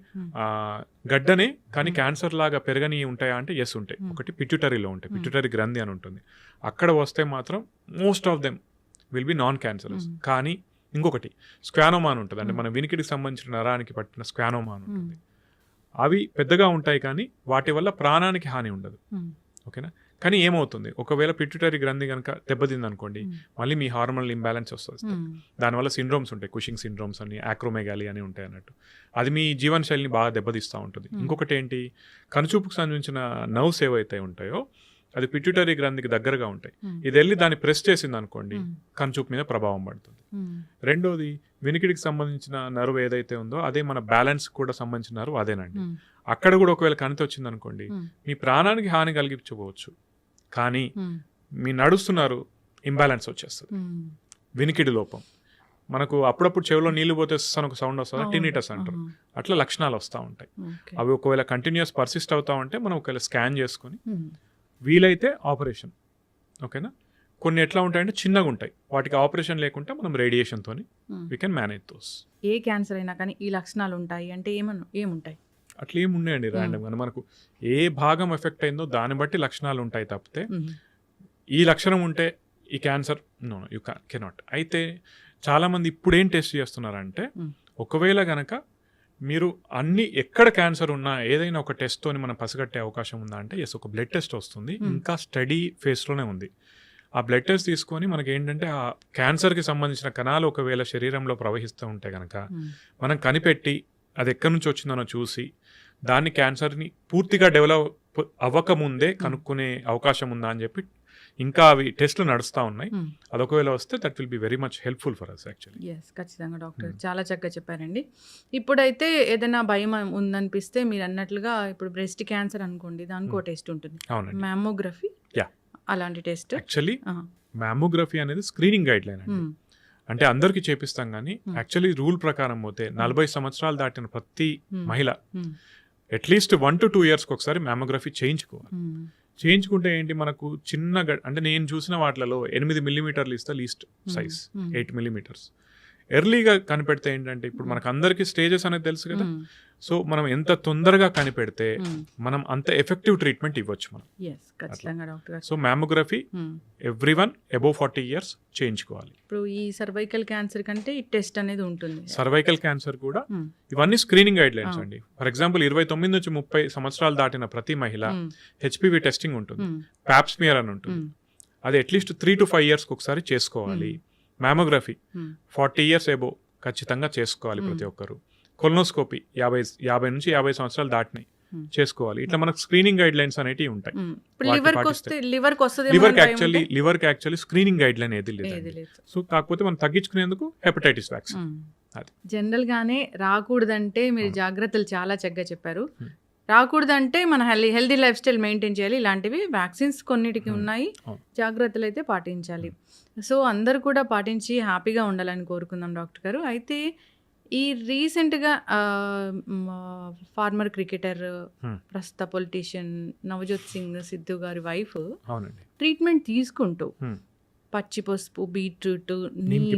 B: గడ్డనే కానీ క్యాన్సర్ లాగా పెరగని ఉంటాయా అంటే ఎస్ ఉంటాయి. ఒకటి పిట్యూటరీలో ఉంటాయి, పిట్యూటరీ గ్రంథి అని ఉంటుంది, అక్కడ వస్తే మాత్రం most of them will be non cancerous. కానీ ఇంకొకటి స్క్వానోమా అని ఉంటుంది, అంటే మన వినికిడికి సంబంధించిన నరానికి పట్టిన స్క్వానోమా అని ఉంటుంది. అవి పెద్దగా ఉంటాయి కానీ వాటి వల్ల ప్రాణానికి హాని ఉండదు. ఓకేనా? కానీ ఏమవుతుంది, ఒకవేళ పిట్యూటరీ గ్రంథి కనుక దెబ్బతింది అనుకోండి, మళ్ళీ మీ హార్మోనల్ ఇంబ్యాలెన్స్ వస్తుంది. దానివల్ల సిండ్రోమ్స్ ఉంటాయి, కుషింగ్ సిండ్రోమ్స్ అని, యాక్రోమెగాలి అని ఉంటాయి అన్నట్టు. అది మీ జీవన శైలిని బాగా దెబ్బతీస్తూ ఉంటుంది. ఇంకొకటి ఏంటి, కనుచూపుకు సంబంధించిన నర్వ్స్ ఏవైతే ఉంటాయో అది పిట్యూటరీ గ్రంథికి దగ్గరగా ఉంటాయి. ఇది వెళ్ళి దాన్ని ప్రెస్ చేసింది అనుకోండి, కనుచూపు మీద ప్రభావం పడుతుంది. రెండోది వినికిడికి సంబంధించిన నర్వ్ ఏదైతే ఉందో అదే మన బ్యాలెన్స్ కూడా సంబంధించిన నర్వ్ అదేనండి. అక్కడ కూడా ఒకవేళ కణితి వచ్చింది అనుకోండి, మీ ప్రాణానికి హాని కలిగించవచ్చు, కానీ మీ నడుస్తున్నారు ఇంబ్యాలెన్స్ వచ్చేస్తుంది. వినికిడి లోపం, మనకు అప్పుడప్పుడు చెవిలో నీళ్లు పోతే ఒక సౌండ్ వస్తుంది, టినిటస్ అంటారు. అట్లా లక్షణాలు వస్తూ ఉంటాయి. అవి ఒకవేళ కంటిన్యూస్ పర్సిస్ట్ అవుతా ఉంటే మనం ఒకవేళ స్కాన్ చేసుకుని వీలైతే ఆపరేషన్, ఓకేనా. కొన్ని ఎట్లా ఉంటాయంటే చిన్నగా ఉంటాయి, వాటికి ఆపరేషన్ లేకుంటే మనం రేడియేషన్తో వీ కెన్ మేనేజ్ దోస్.
A: ఏ క్యాన్సర్ అయినా కానీ ఈ లక్షణాలు ఉంటాయి అంటే ఏముంటాయి?
B: అట్లా ఏమున్నాయండి ర్యాండమ్గా, మనకు ఏ భాగం ఎఫెక్ట్ అయిందో దాన్ని బట్టి లక్షణాలు ఉంటాయి తప్పితే ఈ లక్షణం ఉంటే ఈ క్యాన్సర్ నో యూ కెనాట్. అయితే చాలామంది ఇప్పుడు ఏం టెస్ట్ చేస్తున్నారంటే, ఒకవేళ గనక మీరు అన్ని ఎక్కడ క్యాన్సర్ ఉన్నా ఏదైనా ఒక టెస్ట్తో మనం పసిగట్టే అవకాశం ఉందా అంటే ఎస్, ఒక బ్లడ్ టెస్ట్ వస్తుంది, ఇంకా స్టడీ ఫేస్లోనే ఉంది. ఆ బ్లడ్ టెస్ట్ తీసుకొని మనకి ఏంటంటే ఆ క్యాన్సర్కి సంబంధించిన కణాలు ఒకవేళ శరీరంలో ప్రవహిస్తూ ఉంటే కనుక మనం కనిపెట్టి అది ఎక్కడి నుంచి వచ్చిందనో చూసి దాన్ని క్యాన్సర్ని పూర్తిగా డెవలప్ అవ్వకముందే కనుక్కునే అవకాశం ఉందా అని చెప్పి ఇంకా అవి టెస్ట్లు నడుస్తూ ఉన్నాయి. అదొకవేళ వస్తే that will be very much helpful for us actually.
A: Yes, ఖచ్చితంగా డాక్టర్ చాలా చక్కగా చెప్పారండి. ఇప్పుడైతే ఏదైనా భయం ఉందనిపిస్తే మీరు అన్నట్లుగా ఇప్పుడు బ్రెస్ట్ క్యాన్సర్ అనుకోండి, దానికి ఒక టెస్ట్ ఉంటుంది, మ్యామోగ్రఫీ. అలాంటి టెస్ట్
B: యాక్చువల్లీ మ్యామోగ్రఫీ అనేది స్క్రీనింగ్ గైడ్ లైన్ అండి. అంటే అందరికీ చేపిస్తాం, కానీ యాక్చువల్లీ రూల్ ప్రకారం పోతే 40 సంవత్సరాలు దాటిన ప్రతి మహిళ అట్లీస్ట్ 1 to 2 years ఒకసారి మ్యామోగ్రఫీ చేయించుకోవాలి. చేయించుకుంటే ఏంటి, మనకు చిన్నగా అంటే నేను చూసిన వాటిలలో 8 millimeters ఇస్తే లీస్ట్ సైజ్ 8 millimeters. ఎర్లీగా కనిపెడితే ఏంటంటే ఇప్పుడు మనకు అందరికీ స్టేజెస్ అనేది తెలుసు కదా, సో మనం ఎంత తొందరగా కనిపెడితే మనం అంత ఎఫెక్టివ్ ట్రీట్మెంట్ ఇవ్వచ్చు మనం. So mammography everyone above 40 years చేయించుకోవాలి.
A: ఇప్పుడు ఈ సర్వైకల్ క్యాన్సర్ కంటే ఈ టెస్ట్ అనేది ఉంటుంది.
B: సర్వైకల్ క్యాన్సర్ కూడా ఇవన్నీ స్క్రీనింగ్ గైడ్ లైన్స్ అండి. ఫర్ ఎగ్జాంపుల్ 29 నుంచి 30 సంవత్సరాలు దాటిన ప్రతి మహిళ హెచ్పివి టెస్టింగ్ ఉంటుంది, ప్యాప్స్మియర్ అని ఉంటుంది. అది అట్లీస్ట్ 3 to 5 years ఒకసారి చేసుకోవాలి. మ్యామోగ్రఫీ 40 years అబోవ్ ఖచ్చితంగా చేసుకోవాలి ప్రతి ఒక్కరు. కొలనోస్కోపీ 50 నుంచి 50 సంవత్సరాలు దాటినాయి చేసుకోవాలి. ఇట్లా మనకు స్క్రీనింగ్ గైడ్ లైన్స్ అనేవి ఉంటాయి. లివర్కి యాక్చువల్లీ స్క్రీనింగ్ గైడ్ లైన్ ఏది లేదు. సో కాకపోతే మనం తగ్గించుకునేందుకు హెపటైటిస్ వ్యాక్సిన్.
A: జనరల్ గానే రాకూడదంటే మీరు జాగ్రత్తలు చాలా చక్కగా చెప్పారు. రాకూడదంటే మన హెల్దీ లైఫ్ స్టైల్ మెయింటైన్ చేయాలి. ఇలాంటివి వ్యాక్సిన్స్ కొన్నిటికి ఉన్నాయి, జాగ్రత్తలు అయితే పాటించాలి. సో అందరూ కూడా పాటించి హ్యాపీగా ఉండాలని కోరుకుందాం డాక్టర్ గారు. అయితే ఈ రీసెంట్గా ఫార్మర్ క్రికెటర్, ప్రస్తుత పొలిటీషియన్ నవజోత్ సింగ్ సిద్ధు గారి వైఫ్ ట్రీట్మెంట్ తీసుకుంటూ పచ్చి పసుపు, బీట్రూట్, నీమ్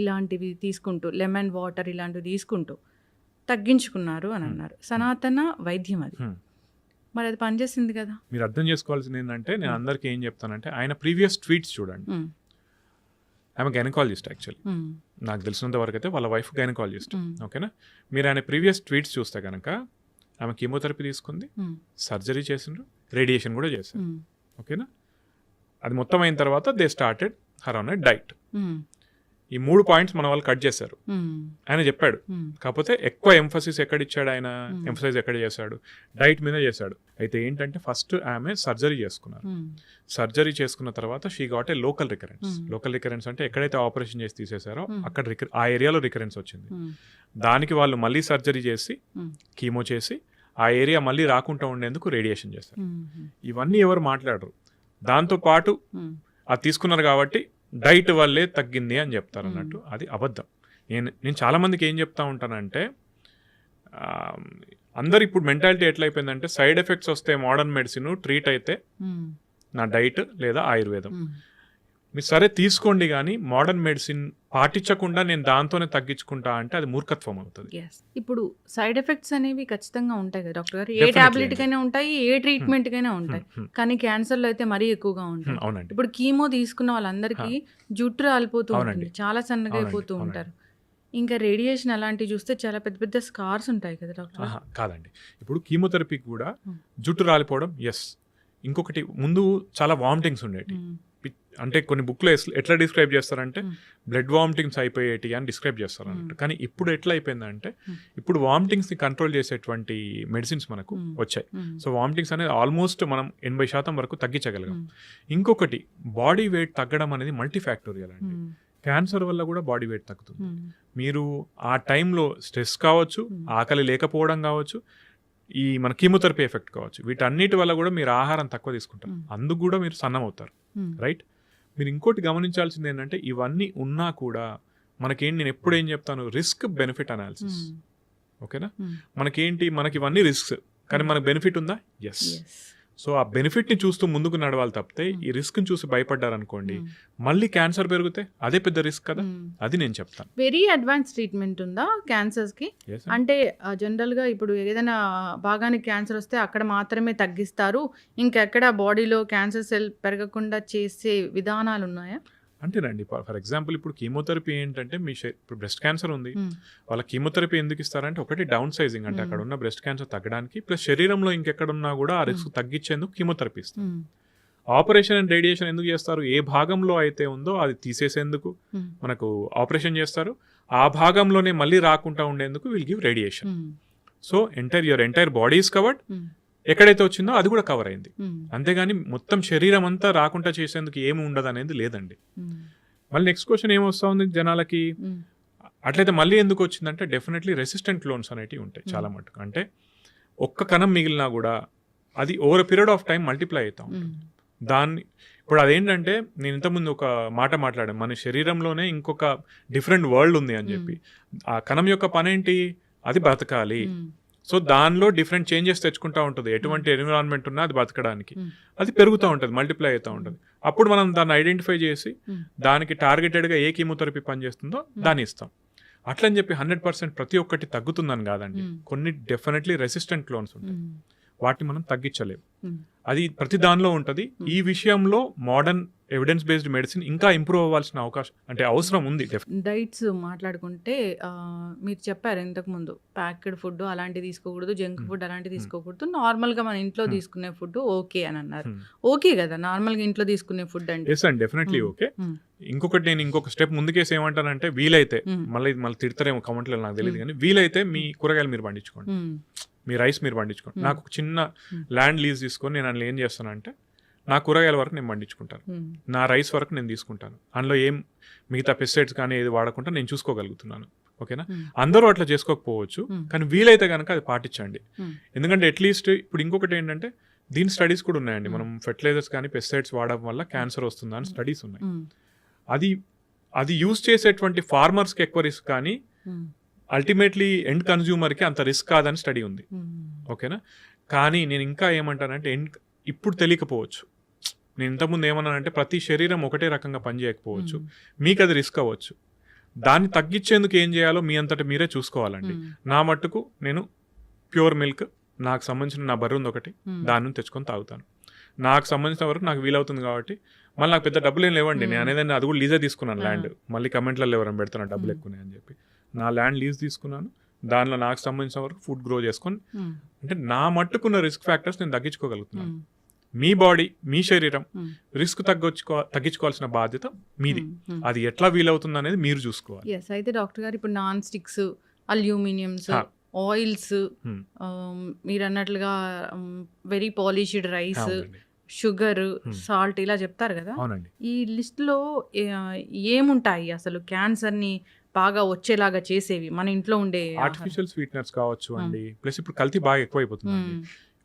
A: ఇలాంటివి తీసుకుంటూ, లెమన్ వాటర్ ఇలాంటివి తీసుకుంటూ తగ్గించుకున్నారు అని అన్నారు. సనాతన వైద్యం అది, మరి అది పనిచేసింది కదా.
B: మీరు అర్థం చేసుకోవాల్సింది ఏంటంటే, నేను అందరికీ ఏం చెప్తానంటే, ఆయన ప్రీవియస్ ట్వీట్స్ చూడండి. ఆమె గైనకాలజిస్ట్ యాక్చువల్లీ, నాకు తెలిసినంత వరకు అయితే వాళ్ళ వైఫ్ గైనకాలజిస్ట్, ఓకేనా. మీరు ఆయన ప్రీవియస్ ట్వీట్స్ చూస్తే కనుక ఆమె కీమోథెరపీ తీసుకుంది, సర్జరీ చేసిండ్రు, రేడియేషన్ కూడా చేశారు, ఓకేనా. అది మొత్తం అయిన తర్వాత they started her on a diet. ఈ 3 పాయింట్స్ మన వాళ్ళు కట్ చేశారు. ఆయన చెప్పాడు, కాకపోతే ఎక్కువ ఎంఫసిస్ ఎక్కడ ఇచ్చాడు ఆయన, ఎంఫసైజ్ ఎక్కడ చేశాడు, డైట్ మీద చేశాడు. అయితే ఏంటంటే ఫస్ట్ ఆమె సర్జరీ చేసుకున్నారు. సర్జరీ చేసుకున్న తర్వాత she got a local recurrence. Local recurrence అంటే ఎక్కడైతే ఆపరేషన్ చేసి తీసేశారో అక్కడ ఆ ఏరియాలో రికరెన్స్ వచ్చింది. దానికి వాళ్ళు మళ్ళీ సర్జరీ చేసి కీమో చేసి ఆ ఏరియా మళ్ళీ రాకుండా ఉండేందుకు రేడియేషన్ చేశారు. ఇవన్నీ ఎవరు మాట్లాడరు. దాంతోపాటు అది తీసుకున్నారు కాబట్టి డైట్ వల్లే తగ్గింది అని చెప్తారు అన్నట్టు. అది అబద్ధం. నేను చాలా మందికి ఏం చెప్తా ఉంటానంటే, అందరు ఇప్పుడు మెంటాలిటీ ఎట్లయిపోయిందంటే, సైడ్ ఎఫెక్ట్స్ వస్తే మోడర్న్ మెడిసిన్, ట్రీట్ అయితే నా డైట్ లేదా ఆయుర్వేదం. మీరు సరే తీసుకోండి, కానీ మోడర్న్ మెడిసిన్ పాటించకుండా నేను దాంతోనే తగ్గించుకుంటా అంటే అది మూర్ఖత్వం అవుతుంది.
A: ఇప్పుడు సైడ్ ఎఫెక్ట్స్ అనేవి ఖచ్చితంగా ఉంటాయి కదా డాక్టర్ గారు. ఏ టాబ్లెట్ కైనా ఉంటాయి, ఏ ట్రీట్మెంట్ కైనా ఉంటాయి, కానీ క్యాన్సర్ లో అయితే మరీ ఎక్కువగా ఉంటాయి.
B: అవునండి.
A: ఇప్పుడు కీమో తీసుకున్న వాళ్ళందరికీ జుట్టు రాలిపోతూ ఉంటుంది, చాలా సన్నగా అయిపోతూ ఉంటారు. ఇంకా రేడియేషన్ అలాంటివి చూస్తే చాలా పెద్ద పెద్ద స్కార్స్ ఉంటాయి కదా డాక్టర్.
B: కాదండి, ఇప్పుడు కీమోథెరపీ కూడా జుట్టు రాలిపోవడం ఎస్. ఇంకొకటి, ముందు చాలా వామిటింగ్స్ ఉండేవి, అంటే కొన్ని బుక్లో ఎట్లా డిస్క్రైబ్ చేస్తారంటే బ్లడ్ వామిటింగ్స్ అయిపోయేటి అని డిస్క్రైబ్ చేస్తారు అన్నట్టు. కానీ ఇప్పుడు ఎట్లా అయిపోయిందంటే ఇప్పుడు వామిటింగ్స్ని కంట్రోల్ చేసేటువంటి మెడిసిన్స్ మనకు వచ్చాయి. సో వామిటింగ్స్ అనేది ఆల్మోస్ట్ మనం 80% వరకు తగ్గించగలిగాం. ఇంకొకటి బాడీ వెయిట్ తగ్గడం అనేది మల్టీ ఫ్యాక్టోరియల్ అండి. క్యాన్సర్ వల్ల కూడా బాడీ వెయిట్ తగ్గుతుంది. మీరు ఆ టైంలో స్ట్రెస్ కావచ్చు, ఆకలి లేకపోవడం కావచ్చు, ఈ మన కీమోథెరపీ ఎఫెక్ట్ కావచ్చు, వీటన్నిటి వల్ల కూడా మీరు ఆహారం తక్కువ తీసుకుంటారు, అందుకు కూడా మీరు సన్నం అవుతారు. రైట్. మీరు ఇంకోటి గమనించాల్సింది ఏంటంటే ఇవన్నీ ఉన్నా కూడా మనకేంటి, నేను ఎప్పుడు ఏం చెప్తాను, రిస్క్ బెనిఫిట్ అనాలిసిస్. ఓకేనా, మనకేంటి, మనకి ఇవన్నీ రిస్క్స్, కానీ మనకు బెనిఫిట్ ఉందా? ఎస్. సో ఆ బెనిఫిట్ని చూస్తూ ముందుకు నడవాలి తప్పితే ఈ రిస్క్ని చూసి భయపడ్డారనుకోండి మళ్ళీ క్యాన్సర్ పెరిగితే అదే పెద్ద రిస్క్ కదా. అది నేను చెప్తాను.
A: వెరీ అడ్వాన్స్ ట్రీట్మెంట్ ఉందా క్యాన్సర్స్కి? అంటే జనరల్గా ఇప్పుడు ఏదైనా భాగానికి క్యాన్సర్ వస్తే అక్కడ మాత్రమే తగ్గిస్తారు, ఇంకెక్కడ బాడీలో క్యాన్సర్ సెల్ పెరగకుండా చేసే విధానాలు ఉన్నాయా?
B: అంతేనండి. ఫర్ ఎగ్జాంపుల్ ఇప్పుడు కీమోథెరపీ ఏంటంటే ఇప్పుడు బ్రెస్ట్ క్యాన్సర్ ఉంది, వాళ్ళ కీమోథెరపీ ఎందుకు ఇస్తారంటే ఒకటి డౌన్ సైజింగ్, అంటే అక్కడ ఉన్న బ్రెస్ట్ క్యాన్సర్ తగ్గడానికి, ప్లస్ శరీరంలో ఇంకెక్కడున్నా కూడా ఆ రిస్క్ తగ్గించేందుకు కీమోథెరపీ ఇస్తారు. ఆపరేషన్ అండ్ రేడియేషన్ ఎందుకు చేస్తారు? ఏ భాగంలో అయితే ఉందో అది తీసేసేందుకు మనకు ఆపరేషన్ చేస్తారు, ఆ భాగంలోనే మళ్ళీ రాకుండా ఉండేందుకు will give radiation. So your entire body is covered, ఎక్కడైతే వచ్చిందో అది కూడా కవర్ అయింది. అంతేగాని మొత్తం శరీరం అంతా రాకుండా చేసేందుకు ఏమి ఉండదు అనేది లేదండి. మళ్ళీ నెక్స్ట్ క్వశ్చన్ ఏమొస్తా ఉంది జనాలకి, అట్లయితే మళ్ళీ ఎందుకు వచ్చిందంటే డెఫినెట్లీ రెసిస్టెంట్ క్లోన్స్ అనేవి ఉంటాయి చాలా మటుకు. అంటే ఒక్క కణం మిగిలినా కూడా అది over period of time multiply అవుతా ఉంటుంది. దాన్ని ఇప్పుడు అదేంటంటే నేను ఇంతకుముందు ఒక మాట మాట్లాడాను, మన శరీరంలోనే ఇంకొక డిఫరెంట్ వరల్డ్ ఉంది అని చెప్పి. ఆ కణం యొక్క పని ఏంటి? అది బతకాలి. సో దానిలో డిఫరెంట్ చేంజెస్ తెచ్చుకుంటూ ఉంటుంది, ఎటువంటి ఎన్విరాన్మెంట్ ఉన్నా అది బతకడానికి. అది పెరుగుతూ ఉంటుంది, మల్టిప్లై అవుతూ ఉంటుంది. అప్పుడు మనం దాన్ని ఐడెంటిఫై చేసి దానికి టార్గెటెడ్గా ఏ కీమోథెరపీ పనిచేస్తుందో దాన్ని ఇస్తాం. అట్లని చెప్పి 100% ప్రతి ఒక్కటి తగ్గుతుందని కాదండి. కొన్ని డెఫినెట్లీ రెసిస్టెంట్ క్లోన్స్ ఉంటాయి, వాటిని మనం తగ్గించలేము. అది ప్రతి దానిలో ఉంటుంది. ఈ విషయంలో మోడర్న్ ఎవిడెన్స్ బేస్డ్ మెడిసిన్ ఇంకా ఇంప్రూవ్ అవ్వాల్సిన అవసరం ఉంది.
A: డైట్స్ మాట్లాడుకుంటే మీరు చెప్పారు ఇంతకుముందు, ప్యాక్డ్ ఫుడ్ అలాంటివి తీసుకోకూడదు, జంక్ ఫుడ్ అలాంటివి తీసుకోకూడదు, నార్మల్గా మన ఇంట్లో తీసుకునే ఫుడ్ ఓకే అని అన్నారు. ఓకే కదా నార్మల్గా ఇంట్లో తీసుకునే ఫుడ్ అంటే?
B: ఎస్ అండి, డెఫినెట్లీ ఓకే. ఇంకొకటి నేను ఇంకొక స్టెప్ ముందుకేసి ఏమంటానంటే, వీలైతే మళ్ళీ తిడతారేమో కమెంట్లో నాకు తెలియదు, కానీ వీలైతే మీ కూరగాయలు మీరు పండించుకోండి, మీ రైస్ మీరు పండించుకోండి. నాకు ఒక చిన్న ల్యాండ్ లీజ్ తీసుకొని నేను అందులో ఏం చేస్తానంటే నా కూరగాయల వరకు నేను పండించుకుంటాను, నా రైస్ వరకు నేను తీసుకుంటాను, అందులో ఏం మిగతా పెస్టిసైడ్స్ కానీ ఏది వాడకుండా నేను చూసుకోగలుగుతున్నాను. ఓకేనా, అందరూ అట్లా చేసుకోకపోవచ్చు, కానీ వీలైతే కనుక అది పాటించండి. ఎందుకంటే అట్లీస్ట్ ఇప్పుడు ఇంకొకటి ఏంటంటే దీని స్టడీస్ కూడా ఉన్నాయండి, మనం ఫెర్టిలైజర్స్ కానీ పెస్టిసైడ్స్ వాడడం వల్ల క్యాన్సర్ వస్తుందా అని స్టడీస్ ఉన్నాయి. అది యూజ్ చేసేటువంటి ఫార్మర్స్కి ఎక్కువ రిస్క్, కానీ అల్టిమేట్లీ ఎండ్ కన్జ్యూమర్కి అంత రిస్క్ కాదని స్టడీ ఉంది. ఓకేనా, కానీ నేను ఇంకా ఏమంటానంటే ఇప్పుడు తెలియకపోవచ్చు, నేను ఇంతకుముందు ఏమన్నానంటే ప్రతి శరీరం ఒకటే రకంగా పనిచేయకపోవచ్చు, మీకు అది రిస్క్ అవ్వచ్చు. దాన్ని తగ్గించేందుకు ఏం చేయాలో మీ అంతటా మీరే చూసుకోవాలండి. నా మట్టుకు నేను ప్యూర్ మిల్క్, నాకు సంబంధించిన నా బర్రె ఉంది ఒకటి, దాని నుంచి తెచ్చుకొని తాగుతాను. నాకు సంబంధించిన వరకు నాకు వీలవుతుంది కాబట్టి. మళ్ళీ నాకు పెద్ద డబ్బులు ఏం లేవండి, నేను అనేది అది కూడా లీజే తీసుకున్నాను ల్యాండ్. మళ్ళీ కమెంట్లలో ఎవరైనా పెడుతున్నాను డబ్బులు ఎక్కువ అని చెప్పి, నా ల్యాండ్ లీజ్ తీసుకున్నాను, దానిలో నాకు సంబంధించిన వరకు ఫుడ్ గ్రో చేసుకొని, అంటే నా మట్టుకున్న రిస్క్ ఫ్యాక్టర్స్ నేను తగ్గించుకోగలుగుతున్నాను. మీ బాడీ, మీ శరీరం రిస్క్ తగ్గించుకోవాల్సిన బాధ్యత మీది. అది ఎట్లా వీలవుతుంది అనేది మీరు చూసుకోవాలి.
A: అయితే డాక్టర్ గారు ఇప్పుడు నాన్ స్టిక్స్, అల్యూమినియంస్, ఆయిల్స్, మీరు అన్నట్లుగా very polished rice, sugar, salt ఇలా చెప్తారు కదా, ఈ లిస్ట్లో ఏముంటాయి అసలు క్యాన్సర్ని బాగా వచ్చేలాగా చేసేవి మన ఇంట్లో ఉండే?
B: ఆర్టిఫిషియల్ స్వీట్నర్స్ కావచ్చు అండి, ప్లస్ ఇప్పుడు కల్తీ బాగా ఎక్కువైపోతుంది.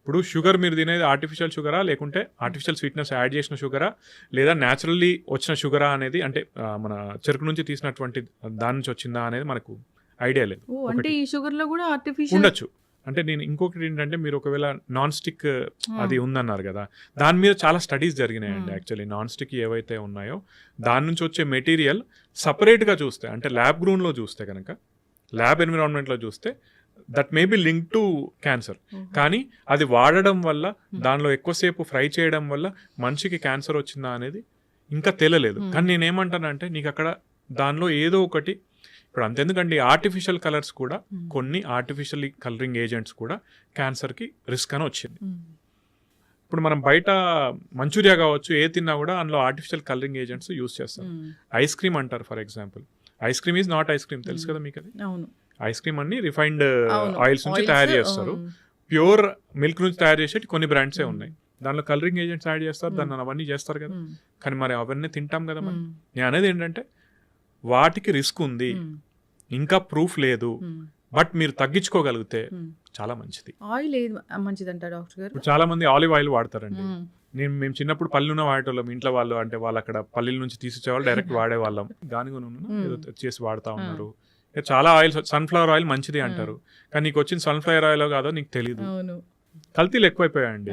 B: ఇప్పుడు షుగర్ మీరు తినేది ఆర్టిఫిషియల్ షుగరా, లేకుంటే ఆర్టిఫిషియల్ స్వీట్నెస్ యాడ్ చేసిన షుగరా, లేదా న్యాచురల్లీ వచ్చిన షుగరా అనేది, అంటే మన చెరుకు నుంచి తీసినటువంటి దాని నుంచి వచ్చిందా అనేది మనకు ఐడియా లేదు.
A: అంటే ఈ షుగర్లో కూడా ఆర్టిఫిషియల్
B: ఉండొచ్చు. అంటే నేను ఇంకొకటి ఏంటంటే, మీరు ఒకవేళ నాన్ స్టిక్ అది ఉందన్నారు కదా, దాని మీద చాలా స్టడీస్ జరిగినాయండి. యాక్చువల్లీ నాన్ స్టిక్ ఏవైతే ఉన్నాయో దాని నుంచి వచ్చే మెటీరియల్ సపరేట్గా చూస్తే, అంటే ల్యాబ్ గ్రౌండ్లో చూస్తే కనుక, ల్యాబ్ ఎన్విరాన్మెంట్లో చూస్తే that may B link to cancer. కానీ అది వాడడం వల్ల, దానిలో ఎక్కువసేపు ఫ్రై చేయడం వల్ల మనిషికి క్యాన్సర్ వచ్చిందా అనేది ఇంకా తెలియలేదు. కానీ నేనేమంటానంటే, నీకు అక్కడ దానిలో ఏదో ఒకటి, ఇప్పుడు అంతెందుకండి ఆర్టిఫిషియల్ కలర్స్ కూడా, కొన్ని ఆర్టిఫిషియల్ కలరింగ్ ఏజెంట్స్ కూడా క్యాన్సర్కి రిస్క్ అని వచ్చింది. ఇప్పుడు మనం బయట మంచూరియా కావచ్చు ఏ తిన్నా కూడా అందులో ఆర్టిఫిషియల్ కలరింగ్ ఏజెంట్స్ యూస్ చేస్తారు. ఐస్ క్రీమ్ అంటారు for example. Ice cream is not ice cream, తెలుసు కదా మీకు అది.
A: అవును.
B: ఐస్ క్రీమ్ అన్ని రిఫైన్డ్ ఆయిల్స్ నుంచి తయారు చేస్తారు. ప్యూర్ మిల్క్ నుంచి తయారు చేసేటి కొన్ని బ్రాండ్సే ఉన్నాయి. దానిలో కలరింగ్ ఏజెంట్స్ యాడ్ చేస్తారు, దాన్ని అవన్నీ చేస్తారు కదా. కానీ మరి అవన్నీ తింటాం కదా మనం. నేను అనేది ఏంటంటే వాటికి రిస్క్ ఉంది, ఇంకా ప్రూఫ్ లేదు, బట్ మీరు తగ్గించుకోగలిగితే చాలా మంచిది.
A: ఆయిల్ ఏది మంచిది అంటారు డాక్టర్ గారు?
B: ఇప్పుడు చాలా మంది ఆలివ్ ఆయిల్ వాడతారండి. మేము చిన్నప్పుడు పల్లి నూనె వాడేటోళ్ళం. ఇంట్లో వాళ్ళు అంటే వాళ్ళు అక్కడ పల్లీల నుంచి తీసిచ్చేవాళ్ళు, డైరెక్ట్ వాడేవాళ్ళం. గానుగ నూనె ఏదో చేసి వాడుతూ ఉన్నారు. చాలా ఆయిల్, సన్ఫ్లవర్ ఆయిల్ మంచిది అంటారు, కానీ నీకు వచ్చిన సన్ఫ్లవర్ ఆయిల్ కాదో నీకు తెలియదు. కల్తీలు ఎక్కువైపోయాయండి.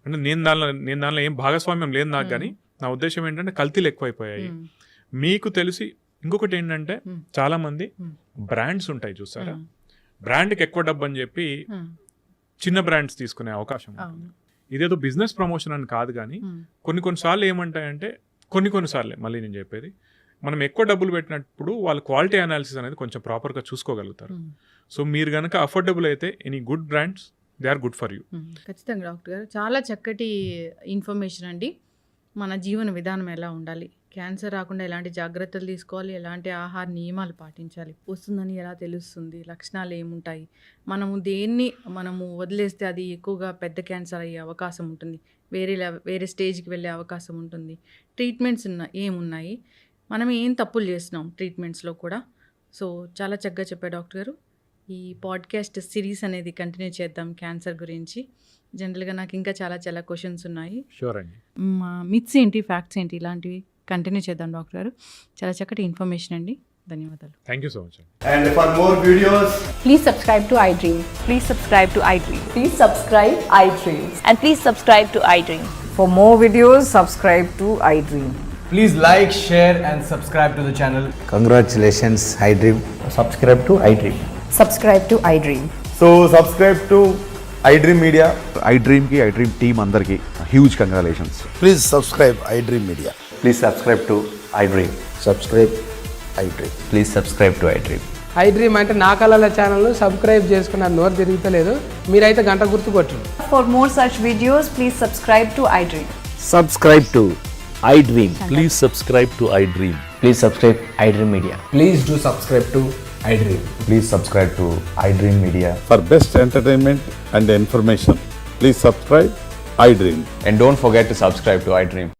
B: అంటే నేను దానిలో ఏం భాగస్వామ్యం లేదు నాకు, కానీ నా ఉద్దేశం ఏంటంటే కల్తీలు ఎక్కువైపోయాయి. మీకు తెలిసి ఇంకొకటి ఏంటంటే చాలా మంది బ్రాండ్స్ ఉంటాయి చూసారా, బ్రాండ్కి ఎక్కువ డబ్బు అని చెప్పి చిన్న బ్రాండ్స్ తీసుకునే అవకాశం ఉంటుంది. ఇదేదో బిజినెస్ ప్రమోషన్ అని కాదు, కానీ కొన్నిసార్లు ఏమంటాయంటే కొన్నిసార్లే మళ్ళీ నేను చెప్పేది, మనం ఎక్కువ డబ్బులు పెట్టినప్పుడు వాళ్ళు క్వాలిటీ అనాలిసిస్ అనేది కొంచెం ప్రాపర్గా చూసుకోగలుగుతారు. సో మీరు కనుక అఫోర్డబుల్ అయితే any good brands they are good for you.
A: ఖచ్చితంగా డాక్టర్ గారు, చాలా చక్కటి ఇన్ఫర్మేషన్ అండి. మన జీవన విధానం ఎలా ఉండాలి, క్యాన్సర్ రాకుండా ఎలాంటి జాగ్రత్తలు తీసుకోవాలి, ఎలాంటి ఆహార నియమాలు పాటించాలి, వస్తుందని ఎలా తెలుస్తుంది, లక్షణాలు ఏముంటాయి, మనము వదిలేస్తే అది ఎక్కువగా పెద్ద క్యాన్సర్ అయ్యే అవకాశం ఉంటుంది, వేరే స్టేజ్కి వెళ్ళే అవకాశం ఉంటుంది, ట్రీట్మెంట్స్ ఏమున్నాయి, మనం ఏం తప్పులు చేస్తున్నాం ట్రీట్మెంట్స్లో కూడా. సో చాలా చక్కగా చెప్పారు డాక్టర్ గారు. ఈ పాడ్కాస్ట్ సిరీస్ అనేది కంటిన్యూ చేద్దాం క్యాన్సర్ గురించి. జనరల్గా నాకు ఇంకా చాలా క్వశ్చన్స్ ఉన్నాయి.
B: షూర్ అండి.
A: మా మిత్స్ ఏంటి, ఫ్యాక్ట్స్ ఏంటి, ఇలాంటివి కంటిన్యూ చేద్దాం డాక్టర్ గారు. చాలా చక్కటి ఇన్ఫర్మేషన్ అండి. ధన్యవాదాలు.
B: Thank you so much.
C: And for more videos,
D: Please subscribe to iDream.
E: Please subscribe to iDream.
D: Please subscribe iDream.
E: And please subscribe to iDream.
F: For more videos, subscribe to iDream.
C: please like, share and subscribe to the channel.
G: Congratulations, iDream.
C: Subscribe to iDream.
D: Subscribe to iDream.
C: So subscribe to iDream Media.
H: iDream ki iDream team andarki huge congratulations.
G: Please subscribe iDream Media.
C: Please subscribe to iDream.
G: Subscribe iDream.
C: Please subscribe to iDream.
F: iDream అంటే నా కళల ఛానల్ను సబ్స్క్రైబ్ చేసుకున్న నోరు తిరుగుతలేదు, మీరైతే గంట గుర్తు కొట్టండి.
E: For more such videos, please subscribe to iDream.
G: Subscribe to iDream.
H: Please subscribe to iDream.
C: Please subscribe iDream Media.
F: Please do subscribe to iDream.
C: Please subscribe to iDream Media.
H: For best entertainment and information, please subscribe iDream.
C: And don't forget to subscribe to iDream.